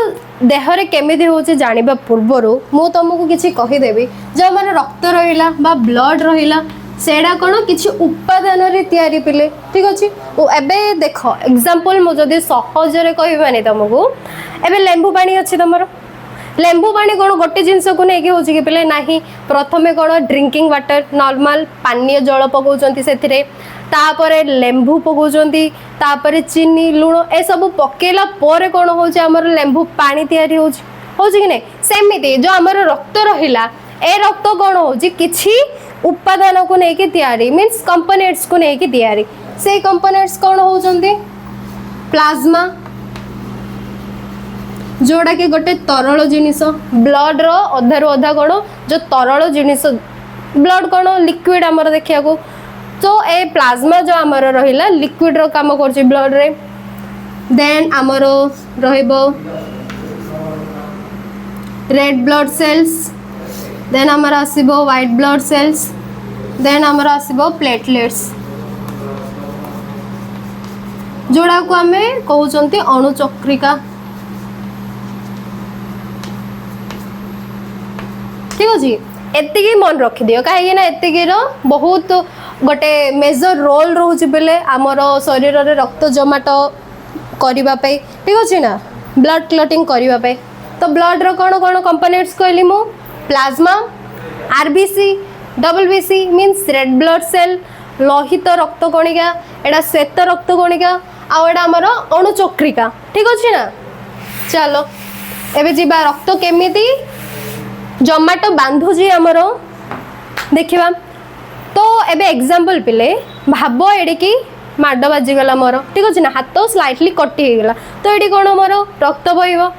देह रे केमिति होउची जानिबा पूर्वरु मु तुमको किछि कहि देबी जो माने रक्त रहिला बा ब्लड रहिला सेडा कोन किछि उपादान रे तयारी पिले ठीक अछि। ओ एबे देखो एग्जांपल मु जदी सहज रे कहिबानी तुमको एबे लेंबू पानी अछि तमरो लेंबू पानी कोन गोटे जिंस को नै कि होछि कि पिले नाही प्रथमे कोन ड्रिंकिंग वाटर नॉर्मल पानीय जल पकोचंती सेथिरे तापरे लेंबू पकोचंती तापरे चीनी लूण ए सब पकेला परे कोन होछि हमर लेंबू पानी तयारी होछि कि नै। सेमिति जो हमर रक्त रहिला ए रक्त कोन होछि किछि उपादान को नै कि तयारी मींस कंपोनेंट्स को नै कि तयारी से कंपोनेंट्स कोन होचंती प्लाज्मा जोड़ा कि गोटे तरल जिनिस ब्लड रो अधा रु अधा कौन जो तरल जिनिस ब्लड कौन लिक्विड आमर देखा तो ए प्लाज्मा जो आमर रहिला लिक्विड रो काम कर ब्लड रे देन आमर रहिबो रेड ब्लड सेल्स देन आमर आसीबो व्हाइट ब्लड सेल्स देन आमर आसीबो प्लेटलेट्स जोड़ा को आमे कहउचंती अणुचक्रिका ठीक अच्छे एतिकी मन रखिदियो कहीं एतिकी बहुत गोटे मेजर रोल रोचे बेले आमर शरीर रे रक्त जमाट करने ठीक अच्छे ना ब्लड क्लटिंग करने तो ब्लड रो कौन कौन कंपोनेंट्स कहली मु plasma RBC WBC means red blood cell लोहित रक्त कणिका एटा श्वेत रक्त कणिका आउ एटा आमर अणुचक्रिका ठीक अच्छे ना चलो एबे जीवा रक्त केमिति जमाटो बांधुजी आमर देखा तो एबे एग्जांपल पिले भाव एडिकी माड बाजीगला मोर ठीक अच्छे ना हाथ स्लाइटली कटी गला तो ये कौन मोर रक्त बहब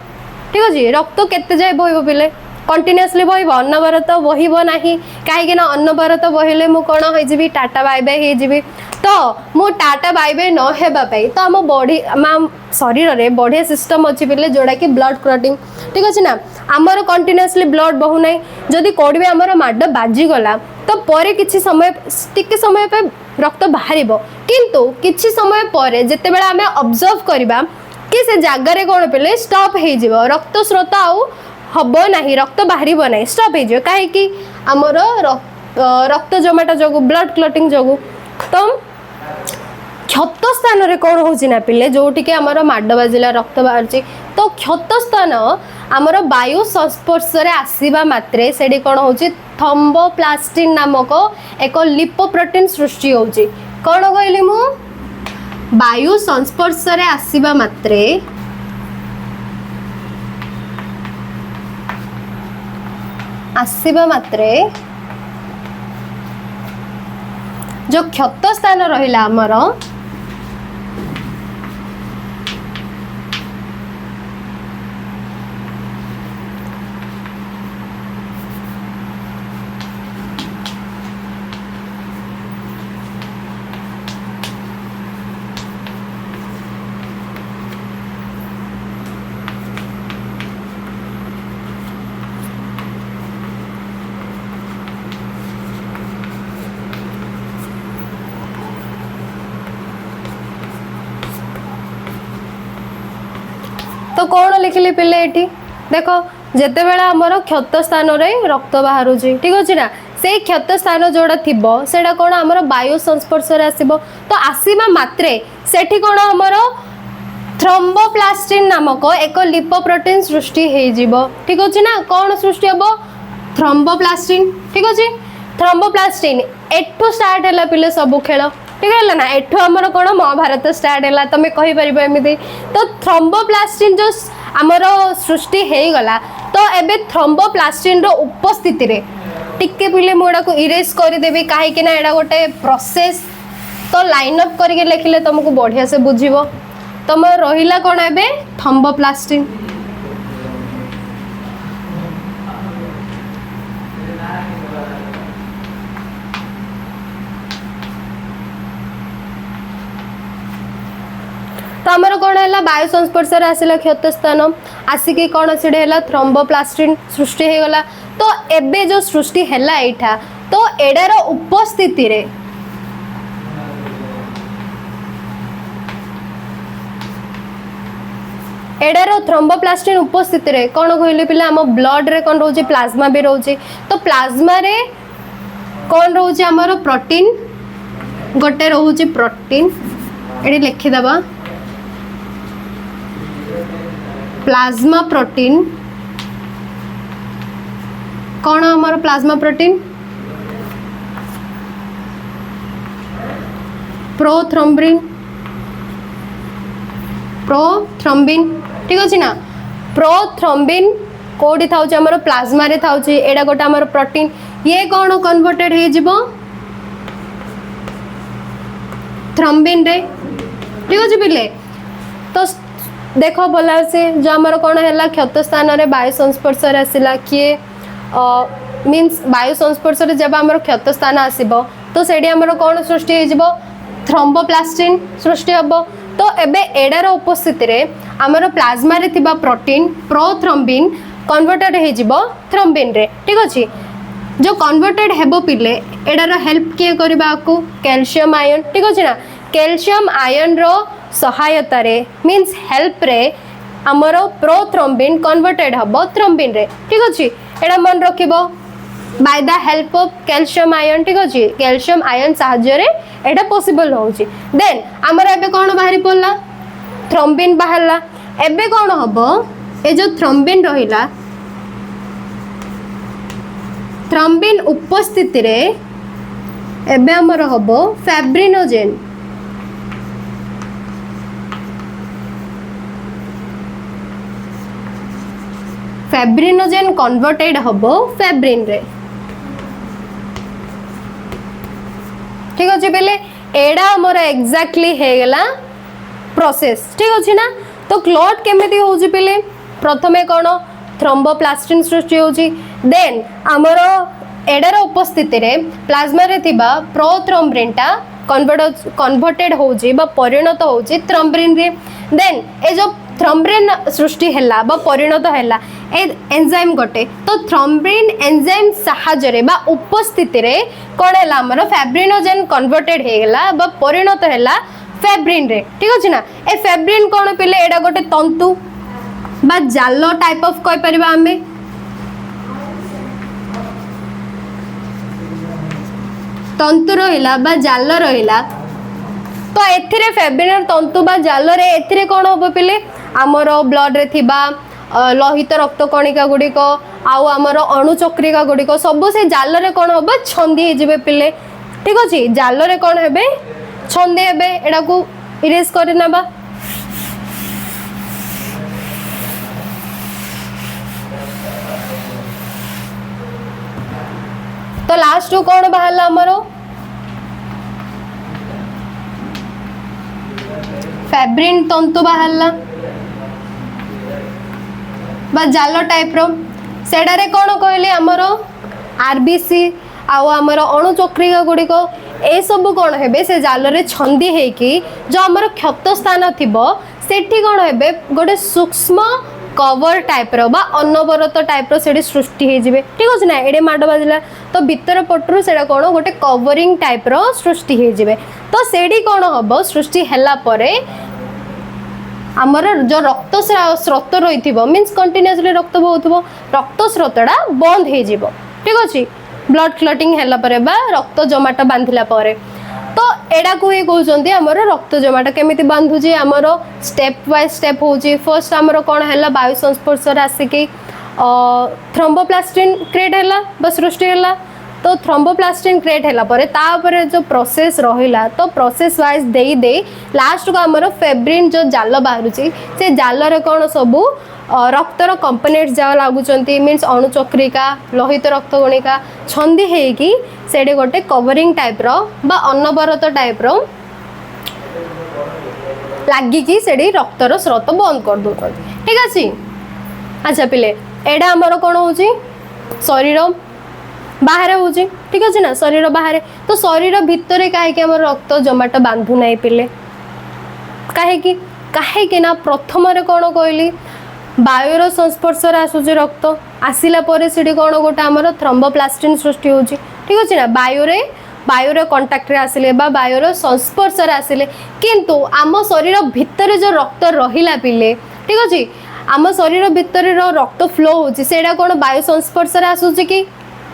ठीक अच्छे रक्त केते जाए बहब पिले कंटिन्यूअसली बहब अनवरत बहब ना कहीं अनवरत बहले मु कौन हो टाटा बाय बाय हो तो मु टाटा बाय बाय न हेबाई तो आम बॉडी शरीर रे बढ़िया सिस्टम अच्छी पिले जोड़ा कि ब्लड क्लटिंग ठीक अच्छे ना आमर कंटिन्यूअसली ब्लड बहु ना जदि कौड़ी भी आमर माड बाजीगला तो पर किसी समय टिके समय पे रक्त बाहर किंतु किसी समय पर जिते बेला आमे ऑब्जर्व करबा कि से जगार कौन पिले स्टॉप हो रक्त स्रोत आउ हम ना रक्त बाहर ना स्टॉप हो कहीं आमर रक्त जमाटा जो ब्लड क्लटिंग जो तो क्षत स्थान रे कौन हो पिले जोटिके आमर माड बाजिला रक्त बाहर तो क्षत स्थान आमर वायु संस्पर्श रे आसीबा मात्रे सेडी कौन हो थम्बोप्लास्टिन नामक एक लिपोप्रोटीन सृष्टि होउची कौन कहली मु वायु संस्पर्श रे आसीबा मात्रे जो क्षत स्थान रहिला आमर तो कौन लिखिली पिले एटी देख जिते बेला आमर क्षत स्थान रे रक्त बाहर ठीक अच्छे ना से क्षत स्थान जोड़ा थी से कौन आमर वायु संस्पर्श रे आसीबो तो आसीबा मात्रे सेठी कौन आमर थ्रोम्बोप्लास्टिन नामक एक लिपोप्रोटीन सृष्टि हो जीवो ठीक अच्छे ना कौन सृष्टि हम थ्रोम्बोप्लास्टिन ठीक अच्छे थ्रोम्बोप्लास्टिन एठू स्टार्ट है पिले सब खेल ठीक है ना एठू आमर कौन महाभारत स्टार्ट है तुम कहीपर एमती तो थ्रोम्बोप्लास्टिन जो आमर सृष्टि हो गला तो एबे थ्रोम्बोप्लास्टिन रो उपस्थिति रे टिके पिले मुड़ा को इरेज करदेवी कहीं ना एटा गोटे प्रोसेस तो लाइन अप करके लिखिले तुमको बढ़िया से बुझिबो तुम रहिला कौन एबे थ्रोम्बोप्लास्टिन तो आमर कौन है वायु संस्पर्श आसला क्षत स्थान आसिक कौन सीढ़े है थ्रोम्बोप्लास्टिन सृष्टि हो गला तो एबे जो सृष्टि है यहाँ तो एडार उपस्थिति रे एडार थ्रोम्बोप्लास्टिन उपस्थिति रे कौन कहले पिले आम ब्लड रे कौन रोचे प्लाज्मा भी रोचे तो प्लाज्मा रे कौन रोचे आमर प्रोटीन गोटे रोचे प्रोटीन एडी लिखिदबा प्लाज्मा प्रोटीन कौन हमारा प्लाज्मा प्रोटीन प्रोथ्रोम्बिन ठीक अच्छे ना प्रोथ्रोम्बिन कौटी था आमर प्लाज्मा रे था एडा गोटे आमर प्रोटीन ये कौन कन्वर्टेड हो थ्रोम्बिन रे ठीक अच्छे पिले तो देख भला से जो आमर कौन है क्षत स्थान में वायु संस्पर्श आसला किए मीन्स वायु संस्पर्श जब आमर क्षत स्थान आसब तो से आमर कौन सृष्टि हो थ्रोम्बोप्लास्टिन सृष्टि हम तो एबे एडार उपस्थिति रे आमर प्लाज्मा रे थिबा प्रोटीन प्रोथ्रोम्बिन कन्वर्टेड हो थ्रोम्बिन रे ठीक अच्छे जो कन्वर्टेड हेबो पिले एडार हेल्प किए करबा को कैल्शियम आयन ठीक अच्छे ना कैल्शियम आयन रो सहायता रे मीन्स हेल्प रे आमर प्रोथ्रोम्बिन कन्वर्टेड हम थ्रोम्बिन रे ठीक अच्छे एडा मन रखिबो by the help of calcium ion ठीक अच्छे कैल्शियम आयन साहाय्य रे एडा पॉसिबल होउची देन आमर एबे कोन बाहरी पड़ला थ्रोम्बिन बाहरला एबे कोन हबो ए जो थ्रोम्बिन रहिला थ्रोम्बिन उपस्थिति रे एबे हमर हबो फैब्रिनोजेन फैब्रिनोजेन कन्वर्टेड हबो फैब्रिन रे ठीक अच्छे पहले एडा हमर एग्जैक्टली हे गेला प्रोसेस ठीक अच्छे ना तो क्लॉट केमिति होउची पहले प्रथमे कोन थ्रोम्बोप्लास्टिन सृष्टि होउची देन आमर एडार उपस्थिति रे प्लाज्मा रे थिबा प्रोथ्रोम्बिनटा कन्वर्टेड होउची बा परिणत होउची थ्रोम्बिन रे देन ए जो थ्रोम्बिन सृष्टि हैला बा परिणत हैला ए एंजाइम गोटे तो थ्रोम्बिन एंजाइम साहाय्य रे बा उपस्थिति रे कोन हैला हमर फैब्रिनोजेन कन्वर्टेड हे गेला बा परिणत हैला फैब्रिन रे ठीक अछि ना ए फैब्रिन कोन पिले एडा गोटे तंतु बा जालो टाइप ऑफ कहि परिबा हमें तंतु रहिला बा जाल रहिला तो एथिरे फैब्रिन तंतु बा जाल रे एथिरे कोन होबो पिले आमर ब्लड रे थिबा लोहित रक्त कणिका गुड़िक आउ आमर अणुचक्रिका गुड़िक सब से जाल रे कोन होबो छंदी जिबे पिले ठीक अछि जाल रे कोन हेबे छंदी हेबे एडा को इरेज कर नबा तो लास्ट कौन बाहर आमर फैब्रिन तंतु बाहरला बा जाल टाइप रो सेडारे कौन कहले आमर आरबीसी आउ आमर अणुचक्रिका गुड़िक ए सब कौन हेबे से जाल रे छंदी हेकी जो आमर क्षत स्थान थिबो सेठी कौन हेबे गोटे सूक्ष्म कवर टाइप रो बा अनवरत टाइप रो सेडी सृष्टि हे जिवे ठीक अछि ना एडे माड बाजला तो भीतर पटरु सेडा कोन गोटे कवरिंग टाइप रो सृष्टि हे जिवे तो सेडी कोन हबो सृष्टि हैला परे हमर जो रक्त स्रोत रहिथिबो मींस कंटीन्यूअसली रक्त बहुथबो रक्त स्रोतडा बंद हे जिवो ठीक अछि ब्लड क्लॉटिंग हैला परे बा रक्त जमाट बांधिला परे तो एडा को ही कहउचंती हमर रक्त जमाट केमिति बांधुची हमर स्टेप बाय स्टेप होची फर्स्ट हमर कोन हैला वायु संस्पर्श रे आसिकी थ्रोम्बोप्लास्टिन क्रिएट हैला बा सृष्टि हैला तो थ्रोम्बोप्लास्टिन क्रिएट हैला परे तापरे जो प्रोसेस रहिला तो प्रोसेस वाइज देई दे लास्ट को हमर फैब्रिन जो जाल बाहरुची से जाल रे कोन सबु रक्तर कंपोनेंट्स जा लागुचंती मीन्स अणुचक्रिका लोहित रक्त कणिका छंदी हेकी सेडे गोटे कवरिंग टाइप रो बा अनवरत टाइप रो लागी की सेडी रक्तर स्रोत बंद कर दो ठीक अछि अच्छा पिले एडा हमर कोन होची शरीर बाहर होची ठीक अछि ना शरीर बाहर तो शरीर भितरे काहे कि हमर रक्त जमाट बांधु नाही पिले काहे कि ना प्रथम रे कोन कहली वायुर संस्पर्श आसूची रक्त आसिला परे सिडी कोन गोटे हमर थ्रोम्बोप्लास्टिन सृष्टि होची ठीक अछि ना वायुर कांटेक्ट रे आसिले बा वायुर संस्पर्श रे आसिले किंतु आम शरीर भितर जो रक्त रहिला पिले ठीक अछि आम शरीर भितर रक्त फ्लो होची सेडा कोन वायु संस्पर्श रे आसूची कि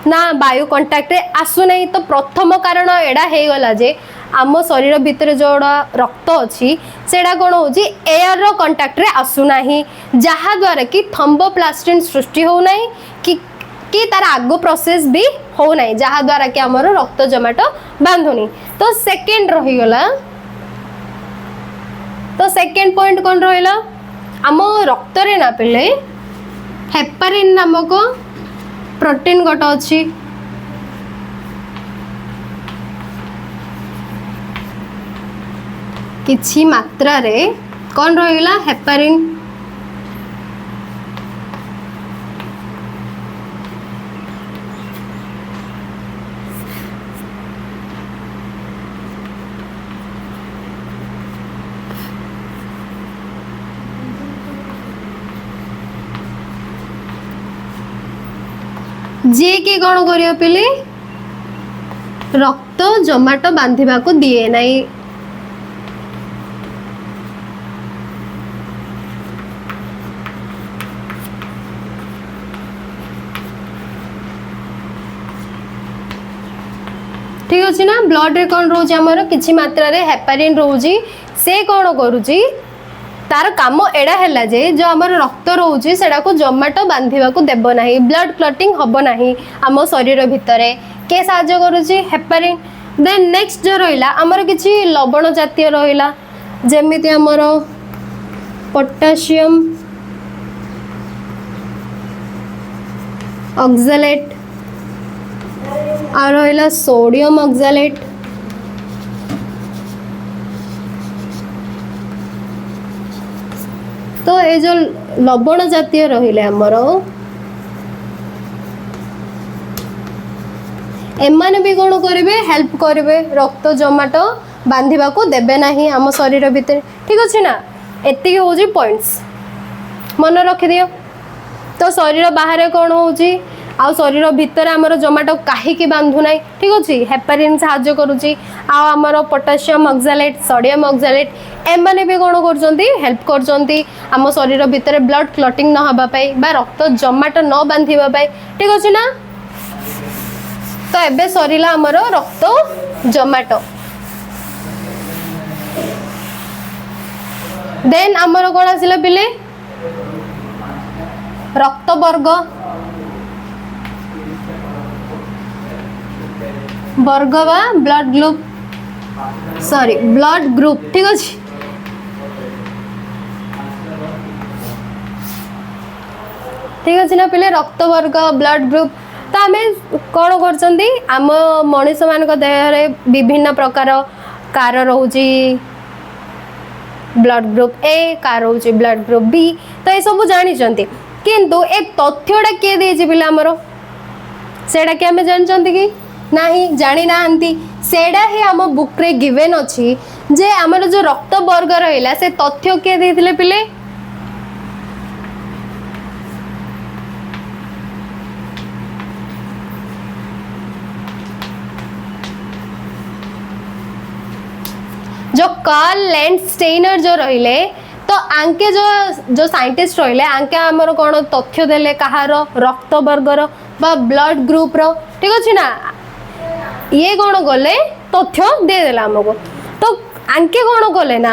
ना वायु कांटेक्ट रे आसु नहीं तो प्रथम कारण एडा हे गला जे आम शरीर भितर जोड़ा रक्त अच्छी सेडा कौन हो एयर रो कांटेक्ट रे आसु नाही जहा द्वारा कि थ्रोम्बोप्लास्टिन सृष्टि हो नाही कि तार आगो प्रोसेस भी हो नाही जहा द्वारा कि हमर रक्त जमाट बांधुनी तो सेकेंड रही गला तो सेकेंड पॉइंट कौन रहिला आम रक्त रे ना पिले हेपारिन नामक प्रोटीन गोटे अच्छी किछि मात्रा रे कौन रहिला हेपारिन जे कि कौन करियो पिले रक्त जमाटो बांधिबा को दिए नहीं ठीक अच्छे ना ब्लड रे कौन रोज आमर किछि मात्रा रे हेपारिन रोजी से कौन करूची तार काम एडा हैला जे जो आमर रक्त रोची सेडा को जमाटो बांधिबा को देबो नाही ब्लड क्लटिंग हबो नाही आम शरीर भितरे के साहाय्य करूची हेपारिन देन नेक्स्ट जो रहिला आमर किछि लवण जातीय रहिला जेमिति आमर पोटासियम ऑक्सलेट आ रहिला सोडियम ऑक्सलेट तो ये जो लवण जातीय रहिले आमर एमाने भी कौन करेंगे हेल्प करेंगे रक्त जमाटो बांधिबा को देबे नाही आम शरीर भितर ठीक अच्छे ना एतिक हूँ पॉइंट्स मन रखि दियो तो शरीर बाहर कौन होची आ शरीर भितर आमर जमाटो कहीं बांधु ना ठीक अच्छे हेपारिन साहाय्य करुच्ची आमर पोटासियम ऑक्सलेट सोडियम ऑक्सलेट एमाने भी कौन कर हेल्प कर शरीर भितर ब्लड क्लटिंग न हबा पाई बा रक्त जमाटो न बांधिबा पाई ठीक अच्छे ना तो एबे सरीला आमर रक्त जमाटो देन आमर कौन आसिला पिले रक्त वर्ग वर्ग बा blood group sorry blood group ठीक अच्छे ठीक अच्छे ना पिले रक्त वर्ग ब्लड ग्रुप तो आम कौन करम मनीष मान देह विभिन्न प्रकार कार रोची ब्लड ग्रुप ए कार रोची ब्लड ग्रुप बी तो ये सब जानते किंतु ए तथ्यटा किए देछि पिला हमरो सेडा कि आमे जानचंती कि नाही जानी नाहंती सेडा ही आम बुक रे गिवन अछि जे हमर जो रक्त वर्ग रहिला से तथ्य किए देथिले पिले जो कार्ल लैंडस्टेनर जो रहिले तो आंके जो साइंटिस्ट रहिले आंके हमर कोन तथ्य देले कहार रक्त वर्गर बा ब्लड ग्रुप रो ठीक अछि ना ये कोन गले तथ्य दे देला हमको तो आंके कोन गले ना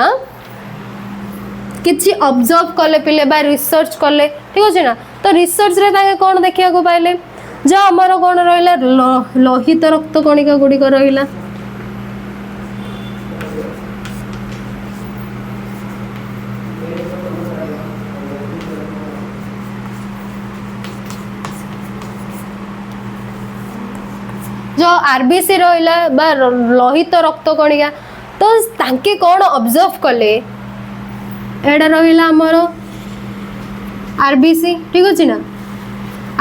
किछि ऑब्जर्व कले पिले बा रिसर्च कले ठीक अछि ना तो रिसर्च रे ताके कोन देखिया को पाइले जो हमर कोन रहिला लोहित रक्त कणिका गुडी को रहिला जो आरबीसी रहिला बा लोहित रक्त कणिका तो तांके कौन ऑब्जर्व कले एडा रहिला हमर आरबीसी ठीक अछि ना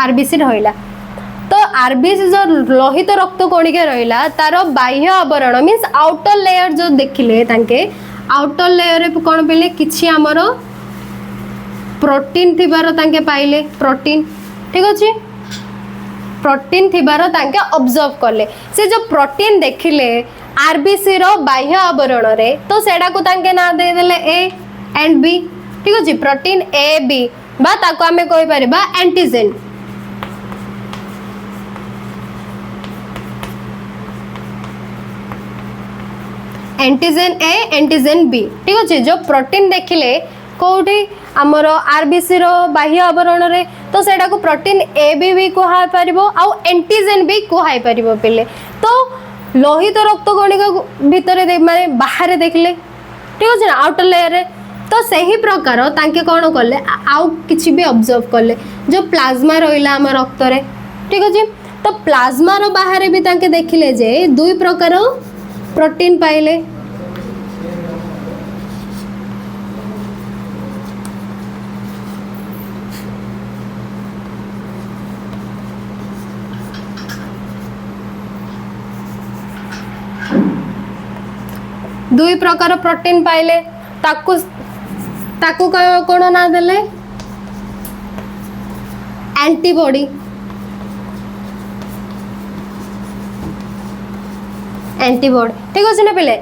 आरबीसी रहिला तो आरबीसी जो लोहित रक्त कणिका रहिला तार बाह्य आवरण मींस आउटर लेयर जो देखिले तांके आउटर लेयर रे कोन पेले किछि हमर प्रोटीन थिबार तांके पाइले प्रोटीन ठीक अछि प्रोटीन थिबार तांके ऑब्जर्व करले से जो प्रोटीन देखिले आरबीसी रो बाह्य आवरण रे तो सेडा को तांके ना दे देले ए एंड बी ठीक अछि प्रोटीन ए बी बा ताको हमें कहि परिबा antigen antigen A antigen B ठीक अछि जो प्रोटीन देखिले कोठी हमर आरबीसी रो बाह्य आवरण रे तो सेडा को प्रोटीन ए भी कोहा परिबो आउ एंटीजन भी कोहाई परिबो पिले तो लोहित रक्त कणिका भितर माने बाहर देखले ठीक अछि ना आउटर लेयर रे तो सही प्रकार तांके कोन करले आउ किछि भी ऑब्जर्व करले जो प्लाज्मा रहिला हम रक्त रे ठीक अछि तो प्लाज्मा रो बाहर भी तांके देखिले जे दुई प्रकार प्रोटीन पाइले दुई प्रकार प्रोटीन पाइले ताकू ताकू कौन ना देले एंटीबॉडी एंटीबॉडी ठीक अच्छे ना पिले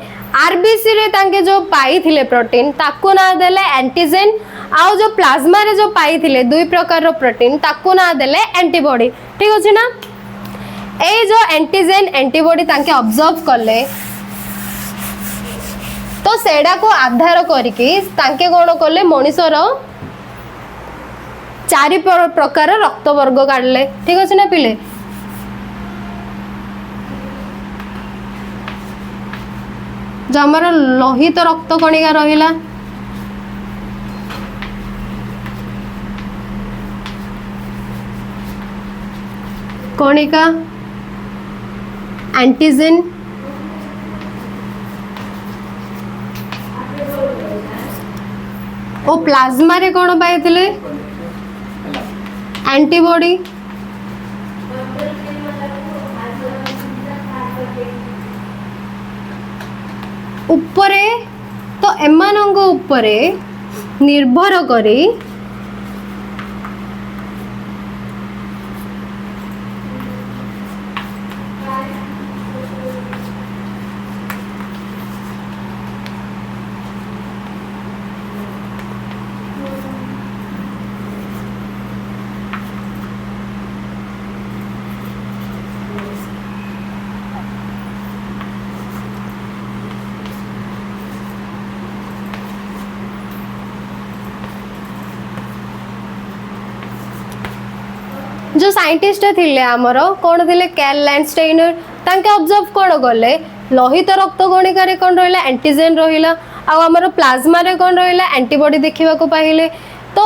आरबीसी रे तांके जो पाई थिले प्रोटीन ताकू ना देले एंटीजेन आउ जो प्लाज्मा रे जो पाई थिले दुई प्रकार रो प्रोटीन ताकू ना देले एंटीबॉडी ठीक अच्छे ना ए जो एंटीजेन एंटीबॉडी तांके ऑब्जर्व करले तो सेडा को आधार करके तांके कोन करले मनुष्यर चारि प्रकार रक्त वर्ग काढले ठीक अच्छे ना पिले जो आमर लोहित रक्त कणिका रहिला कणिका एंटीजेन ओ प्लाज्मा रे कोन पाइथिले एंटीबॉडी उपरे तो एमानंग उपरे निर्भर करी जो साइंटिस्ट थिले आमर कौन थिले कैल लैंडस्टाइनर तांके ऑब्जर्व कौन कले लोहित रक्त कणिका रे कौन रहिला एंटीजेन रहिला आ आमर प्लाज्मा रे कौन रहिला एंटीबॉडी देखिबा को पाहिले तो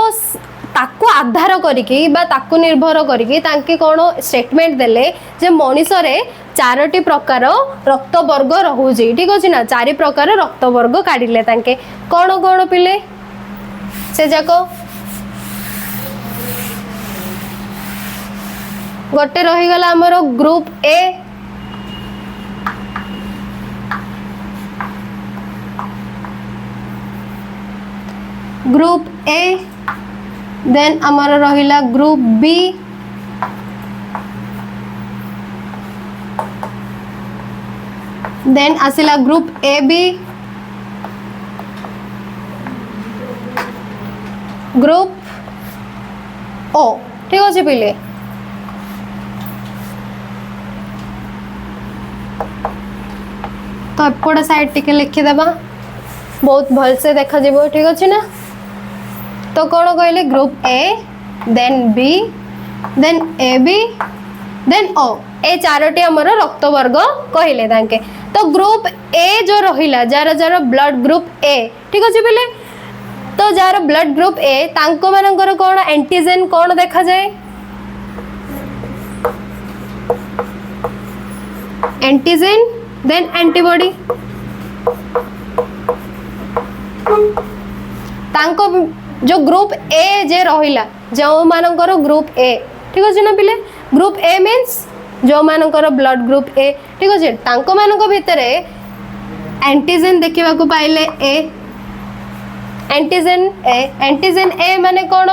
ताकू आधार करिकी बा ताकू निर्भर करिकी तांके कौन स्टेटमेंट देले जे मनुष्य रे चारोटी प्रकार रक्त वर्ग रहुजी ठीक अछि ना चारि प्रकार रक्त वर्ग काढिले तांके कौन कौन पिले से जाको गोटे रहीगला आमर group A group A then आमर रहिला ग्रुप बी देन आसिला group A B group O ठीक अच्छे पिले तो एपट साइड टिके लिखिदेबा बहुत भल से देखा जीवो ठीक अच्छे ना तो कौन कहले group A then B then A B then O ए चारोटी आमर रक्त वर्ग कहले तांके तो ग्रुप ए जो रहिला जार जार ब्लड ग्रुप ए ठीक अच्छे पिले तो जार ब्लड ग्रुप ए तांको मानकर कौन एंटीजेन कौन देखा जाए एंटीजेन देन एंटीबॉडी तांको जो ग्रुप ए जे रहिला जो मानकर ग्रुप ए ठीक अछि ना पिले ग्रुप ए मींस जो मानकर ब्लड ग्रुप ए ठीक अछि तांको मानक भितरे एंटीजेन देखिबा को पाइले ए एंटीजेन ए माने कोन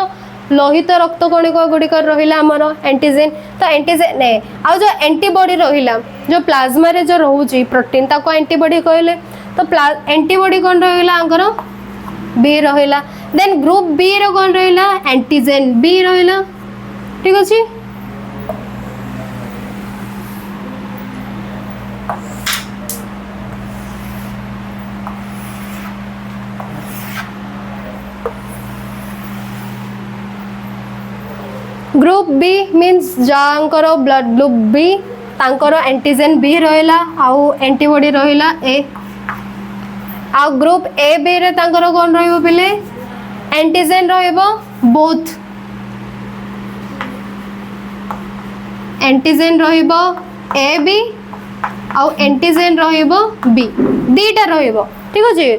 लोहित रक्त कणिका गुडी कर रहिला हमर एंटीजेन तो एंटीजेन ए आ जो एंटीबॉडी रहिला जो प्लाज्मा रे जो रहउची प्रोटीन ताको एंटीबॉडी कहले तो एंटीबॉडी कोन रहिला अंकर बी रहिला देन ग्रुप बी रो कोन रहिला एंटीजेन बी रहिला ठीक अछि ग्रुप बी मीन्स जांकर ब्लड ग्रुप बी तांकर एंटीजेन बी रहिला आउ एंटीबॉडी रहिला ए आ ग्रुप ए बी रे तांकर कोन रहइबो पिले एंटीजेन रहइबो बोथ एंटीजेन रहइबो ए बी आउ एंटीजेन रहइबो बी दीटा रहइबो ठीक अछि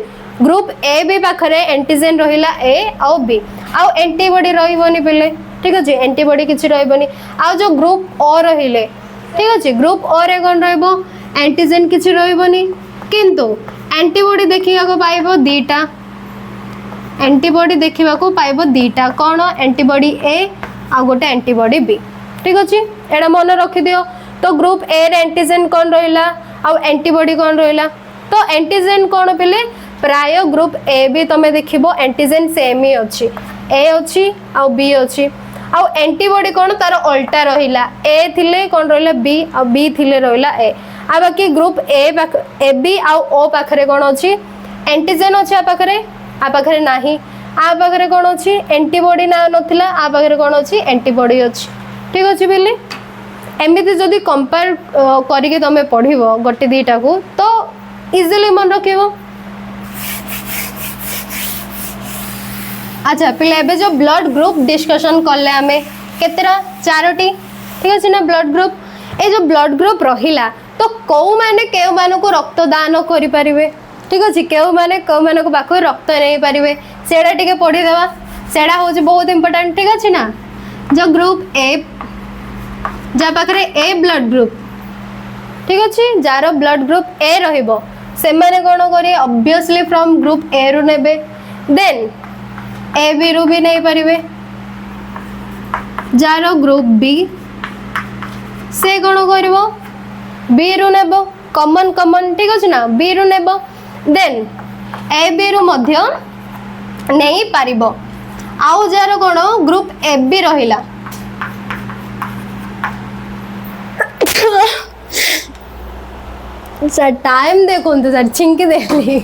ग्रुप ए बी पाखरे एंटीजेन रहिला ए आउ बी आउ एंटीबॉडी रहइबोनी पिले ठीक अच्छे एंटीबॉडी किसी रही आ जो ग्रुप ओ रहिले ठीक अच्छे ग्रुप ओ रे कौन रहिबो एंटीजेन किसी रहिबोनी किंतु एंटीबॉडी देखा पाइब दीटा एंटीबॉडी देखा पाइब दीटा कौन एंटीबॉडी ए आ गोटे एंटीबॉडी बी ठीक अच्छे एटा मन रखी दियो तो ग्रुप ए रे एंटीजेन कौन रहिला आ एंटीबॉडी कौन रहिला तो एंटीजेन कौन पिले प्राय ग्रुप ए भी तमे देखिबो एंटीजेन सेम ही अच्छी ए अच्छी आ बी अच्छी आ एंटीबॉडी कौन तार उल्टा रहिला ए थिले कौन रहिला बी आ बी थिले रहिला ए आ बाकी ग्रुप ए बी आ ओ पाखरे कौन अच्छी एंटीजेन अच्छी आ पाखरे नाही आ पाखरे कौन अच्छी एंटीबॉडी ना नथिला आ पाखरे कौन अच्छी एंटीबॉडी अच्छी ठीक अच्छे बिल्ली एमती जदि कंपेयर करके तुम पढ़ो गोटे दीटा को तो इजिली मन रख अच्छा पिले एबे जो ब्लड ग्रुप डिस्कशन कले आम केतरा चारोटी ठीक अच्छे ना ब्लड ग्रुप ये जो ब्लड ग्रुप रहिला तो कौ माने केउ मानक रक्तदान करि परिबे ठीक अच्छे केउ माने कौ मानक पाखु रक्त नहीं पारिबे सेडा टिके पढ़ी देवा सेडा होची बहुत इंपोर्टेंट ठीक अच्छे ना जो ग्रुप ए जा पाखरे ए ब्लड ग्रुप ठीक अच्छे जार ब्लड ग्रुप ए रहिबो से माने कोन करी ऑब्वियसली फ्रॉम ग्रुप ए रु नेबे देन ए बी रु भी नहीं पारिबे जार ग्रुप बी से कोन करिवो बी रु नेबो कॉमन कॉमन ठीक अच्छे ना बी रु नेबो देन ए बी रु मध्य नहीं पारिबो आउ जार कोन ग्रुप ए बी रहिला सर टाइम देखो सर छिंकी देली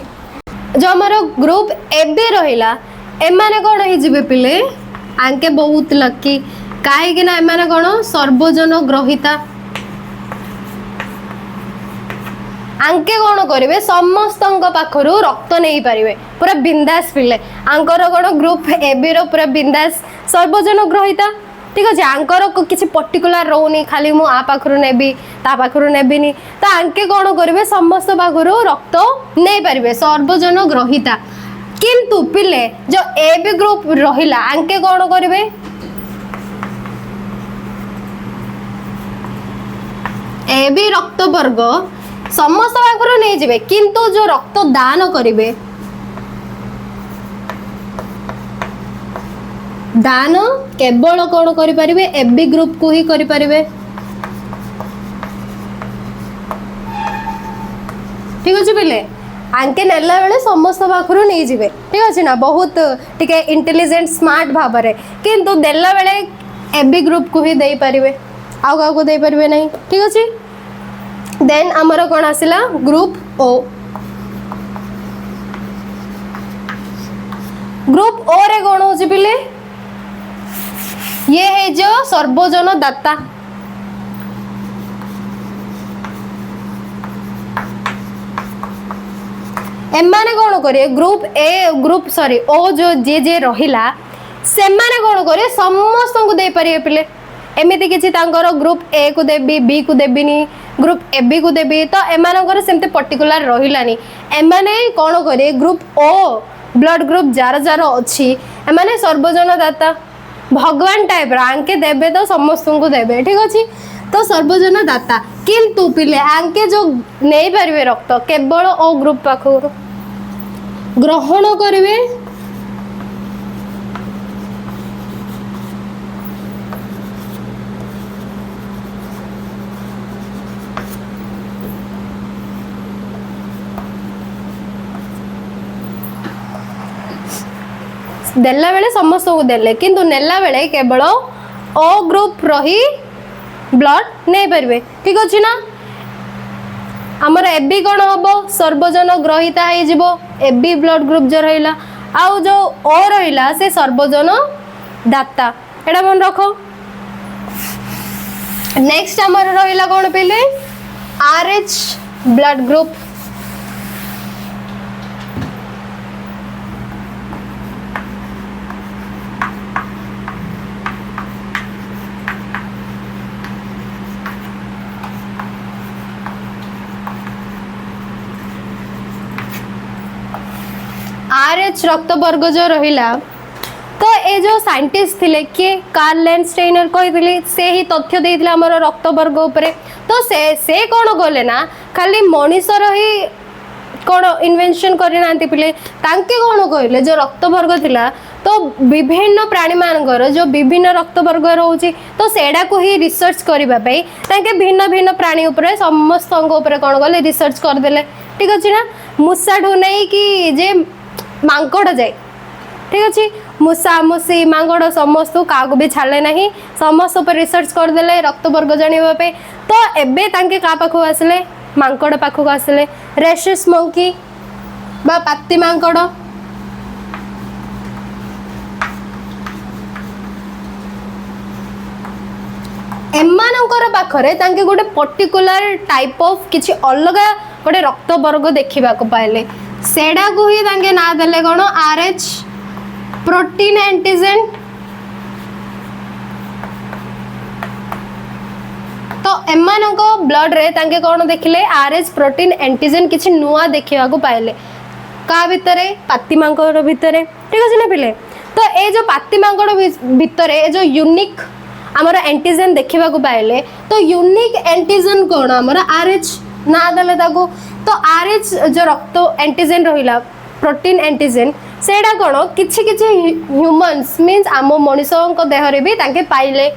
जो हमारा ग्रुप एबे रहिला एमाने कौन हो पिले आंके बहुत लकी कहीं एमाने कौन सर्वजन ग्रहिता आंके कौन करेंगे समस्त पाखरु रक्त नहीं पारे पूरा बिंदास पिले आंकर कौन ग्रुप एबी रो पूरा बिंदास सर्वजन ग्रहिता ठीक अच्छे आंकर किसी पर्टिकुलर रोनी खाली मु आ पाखरु नेबी ता पाखरु नेबिनी तो आंके कौन करेंगे समस्त पाखरु रक्त नहीं पारे सर्वजन ग्रहिता किंतु पिले जो ए बी ग्रुप रहिला आंके कौन करेंगे ए बी रक्त वर्ग समस्त पाखरु नहीं जिवे किंतु जो रक्त दान करेंगे दान केवल कौन करें एबी ग्रुप को ही करें ठीक अच्छे पिले आंके नेला बेले समस्त पाखरु नहीं जिवे ठीक अच्छे ना बहुत टिके इंटेलिजेंट स्मार्ट भाव में किंतु देला बेले एबी ग्रुप को ही दे पारिबे आउ का को दे पारिबे नहीं ठीक अच्छे देन आमर कौन आसिला ग्रुप ओ ग्रुप ओ रे कौन हो पिले ये है जो सर्वजन दाता एमाने कौन करे ग्रुप ए ग्रुप सॉरी ओ जो जे जे रहिला से माने कौन करे समस्त को दे पारे पिले एमिति किछि तांकर ग्रुप ए को देबी बी को देबिनी ग्रुप ए बी को देबी तो एमानकर सेमते पर्टिकुलर रहिलानी एमाने कौन करे ग्रुप ओ ब्लड ग्रुप जार जार अच्छी एमाने सर्वजन दाता भगवान टाइप आंके देबे तो समस्त को देबे ठीक अच्छे तो सर्वजन दाता किंतु पिले आंके जो नहीं पारे रक्त केवल ओ ग्रुप पाखर ग्रहण करेंगे देला बेले समस्त को देले किंतु नेला बेले केवल ओ ग्रुप रही ब्लड नहीं पारे ठीक अच्छे ना आमर एबी कौन हम सर्वजन ग्रहिता हो एबी ब्लड ग्रुप जो रहा आउ जो ओ रहा से सर्वजन दाता एटा मन रख नेक्स्ट आमर रहा कौन पहले RH ब्लड ग्रुप RH रक्त वर्ग जो रहिला तो ये जो साइंटिस्ट थिले कि कार्ल लैंडस्टाइनर कही से ही तथ्य देइथिले हमर रक्त वर्ग उपरे तो से कौन कले ना खाली मनीषर ही कौन इन्वेंशन करना पिले तांके कौन कहले जो रक्त वर्ग थिला तो विभिन्न प्राणी मानकर जो विभिन्न रक्त वर्ग रोचे तो सेडा को ही रिसर्च करबा पई तांके भिन्न भिन्न प्राणी ऊपर समस्त ऊपर कौन कले रिसर्च करदेले ठीक अछि ना मूसा ठू नहीं कि जे मांकड़ जाए ठीक अच्छे मूसा मूसी मांगड़ समस्त क्या भी छाड़े ना समस्त पर रिसर्च करदे रक्त वर्ग जानापी तो एबे तांके का पाखु आसिले मांकड़ पाखु आसिले रेशस मंकी बा पाती मांकड़ एमानकर पाखरे तांके गोटे पर्टिकुलर टाइप ऑफ किछि अलग गोटे रक्त वर्ग देखा पाइले सेडा को ही तांके ना देले कोन आरएच प्रोटीन एंटीजन तो एमानक ब्लड रे तांके कोन देखिले आरएच प्रोटीन एंटीजन किछि नुआ देखा पाइले का भितरे पाती मांकड़ भितरे ठीक अछि ना पिले तो ए जो पाती मांकड़ भितरे ए जो यूनिक आमर एंटीजन देखा पाइले तो यूनिक एंटीजन कौन आमर आरएच ना देले ताको तो आरएच जो रक्त एंटीजन रहिला प्रोटीन एंटीजन सेडा कौन किछि किछि ह्यूमन्स मीन्स आम मनुष्य देह रे भी तांके पाइले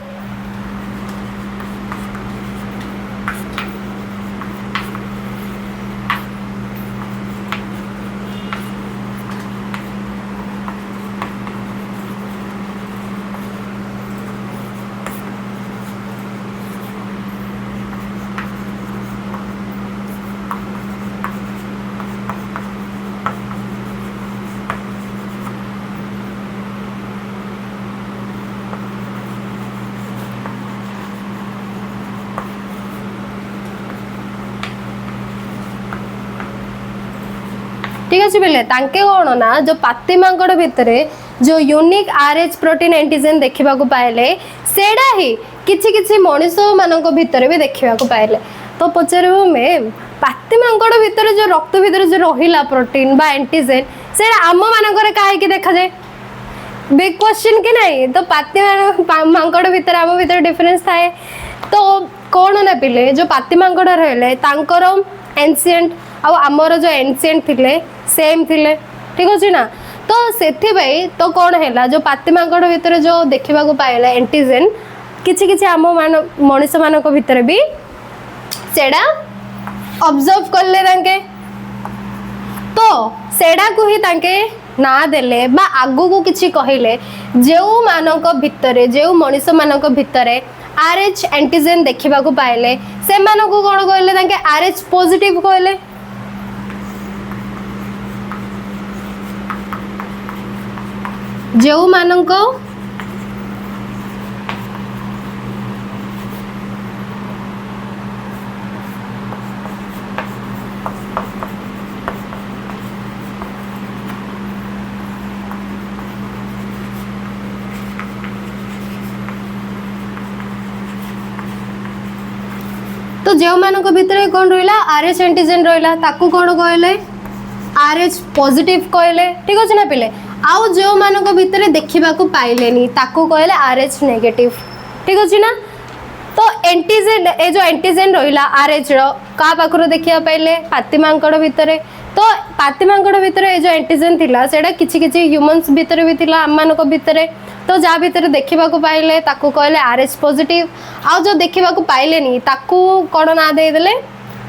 ठीक अच्छे बोले तांके कौन ना जो पाती मांकड़ भितर जो यूनिक आरएच प्रोटीन एंटीजन देखा पाइले सेडा ही किछि किछि मनुष्य मानक भितर भी देखा पाइले तो पचार मैम पाती मांकड़ भितर जो रक्त भितर जो रहिला प्रोटीन बा एंटीजन सेडा आम मानकर काहे देखा जाए बिग क्वेश्चन कि नहीं तो पाती मांकड़ भितर आम भितर डिफरेंस थाए तो कौन ना पिले जो पाती मांकड़ रहिले तांकर एंशिएंट आउ आमर जो एंशिएंट थिले सेम थिले ठीक अच्छे ना तो सेथि भाई तो कौन है जो पाती मांकड़ भितर जो देखा पाइला एंटीजन किछि किछि आम मनुष्य मानक भितर भी सेडा ऑब्जर्व करले तांके तो सेडा को ही तांके ना देले बा आगु को किछि कहिले जेउ मानक भितरे जेउ मनुष्य मानक भितरे आरएच एंटीजन देखा पाइले से मानक कौन कहले तांके आरएच पॉजिटिव कहले जेउ मानक तो जो मानक भितर कौन रहा आरएच एंटीजन रहा ताकू कौन कहले आरएच पॉजिटिव कहले ठीक अच्छे ना पिले आउ जो मानक भितर देखा पाइलेनी ताकू कहले आरएच नेगेटिव ठीक अच्छे ना तो एंटीजन ए जो एंटीजन रहा आरएच का पाखर देखा पाइले पाती मांकड़ भितर तो पाती मांकड़ भितर ए जो एंटीजन थिला सेटा किछि किछि ह्यूमन्स भितर भी थिला आम मानक भितर तो जहाँ भितर देखा पाइले ताकू कहले आरएच पॉजिटिव आउ जो देखा पाइलेनी ताकू कौन ना देदेले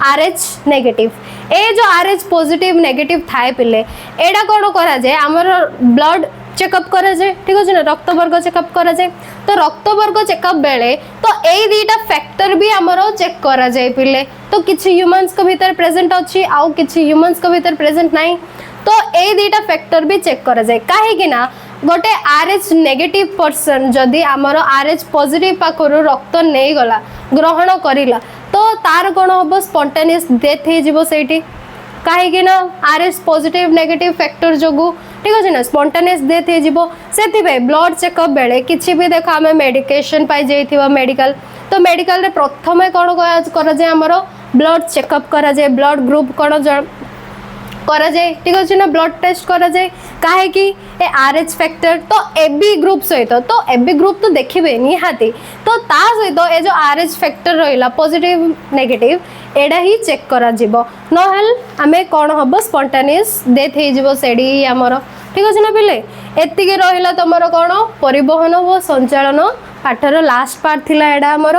आरएच नेगेटिव ए जो आरएच पॉजिटिव नेगेटिव थाए पिले एडा कौन करा जाए आमर ब्लड चेकअप करा जाए ठीक अच्छे ना रक्त वर्ग चेकअप करा जाए तो रक्त वर्ग चेकअप बेले तो यही दुईटा फैक्टर भी आमर चेक करा जाए पिले तो किछि ह्यूमन्स को भीतर प्रेजेंट अच्छी आउ किछि ह्यूमन्स को भीतर प्रेजेंट नहीं तो यही दुईटा फैक्टर भी चेक करा जाए काहे ना गोटे आरएच नेगेटिव पर्सन जदि आमर आरएच पॉजिटिव पाखरु रक्त नहीं गला ग्रहण करिला तो तार कौन हम स्पॉन्टेनियस डेथ हो सेठी कहीं ना आरएच पॉजिटिव नेगेटिव फैक्टर जो ठीक अच्छे ना स्पॉन्टेनियस डेथ हो ब्लड चेकअप बेले किसी भी देख आम मेडिकेशन पाई जाइथिबा मेडिकल तो मेडिकल रे प्रथम कौन करा जाए आमर ब्लड चेकअप करा जाए ब्लड ग्रुप कौन करा जाए ठीक अच्छे ना ब्लड टेस्ट करा जाए काहे कि ए आरएच फैक्टर तो एबी ग्रुप सहित तो एबी ग्रुप तो देखिए निहाती तो ता सहित ए जो आरएच फैक्टर रहिला पॉजिटिव नेगेटिव एडा ही चेक करा जीवो नहल आमे कौन हम स्पॉन्टेनियस डेथ हो सेडी आमर ठीक अच्छे ना पिले एतिके रहिला तुमर कौन परिवहन व संचालन पाठर लास्ट पार्ट थिला एडा आमर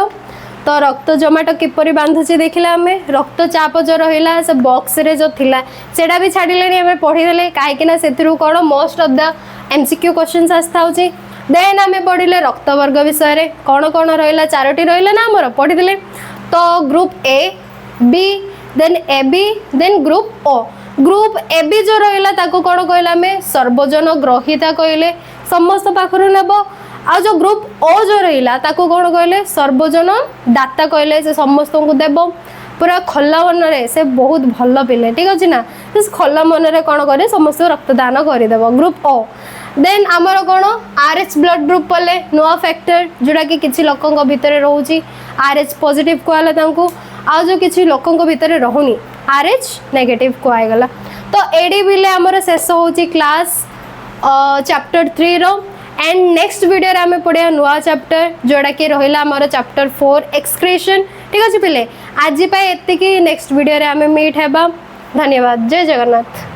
तो रक्त जमाट किपरि बांधुची देखिला आमे रक्तचाप जो रहिला से बॉक्स रे जो थिला सेडा भी छाडिलेनी आमे पढिदेले काहे कि ना सेतिरु कोन most of the MCQ questions आस्था होची देन आमे पढिले रक्त वर्ग विषय रे कोन कोन रहिला चारोटी रहिला ना हमर पढिदेले तो group A B then A B then group O group A B जो रहिला ताको कोन कहला आमे सर्वजन ग्रहिता कहले समस्त पाखरु नेबो आ जो ग्रुप ओ जो रहिला ताको कोन कहले सर्वजन दाता कहले से समस्त को देबो पूरा खोला मन रे से बहुत भल पिले ठीक अछि ना से खोला मन रे कोन करे समस्त रक्तदान करि देबो ग्रुप ओ देन आमर कोन आरएच ब्लड ग्रुप पले नुआ फैक्टर जोडा कि किछि लोकंक भितरे रहउची आरएच पॉजिटिव कोआला तांको आ जो किछि लोकंक भितरे रहउनी आरएच नेगेटिव को आइगला तो एडी बिले आमर शेष होची क्लास चैप्टर 3 रो एंड नेक्स्ट वीडियो रे हमें पढ़िया नुआ चैप्टर जोड़ा कि रहिला हमर चैप्टर 4 एक्सक्रीशन ठीक अछि पिले आज पाए एतिकी नेक्स्ट वीडियो रे हमें मीट हेबा धन्यवाद जय जगन्नाथ।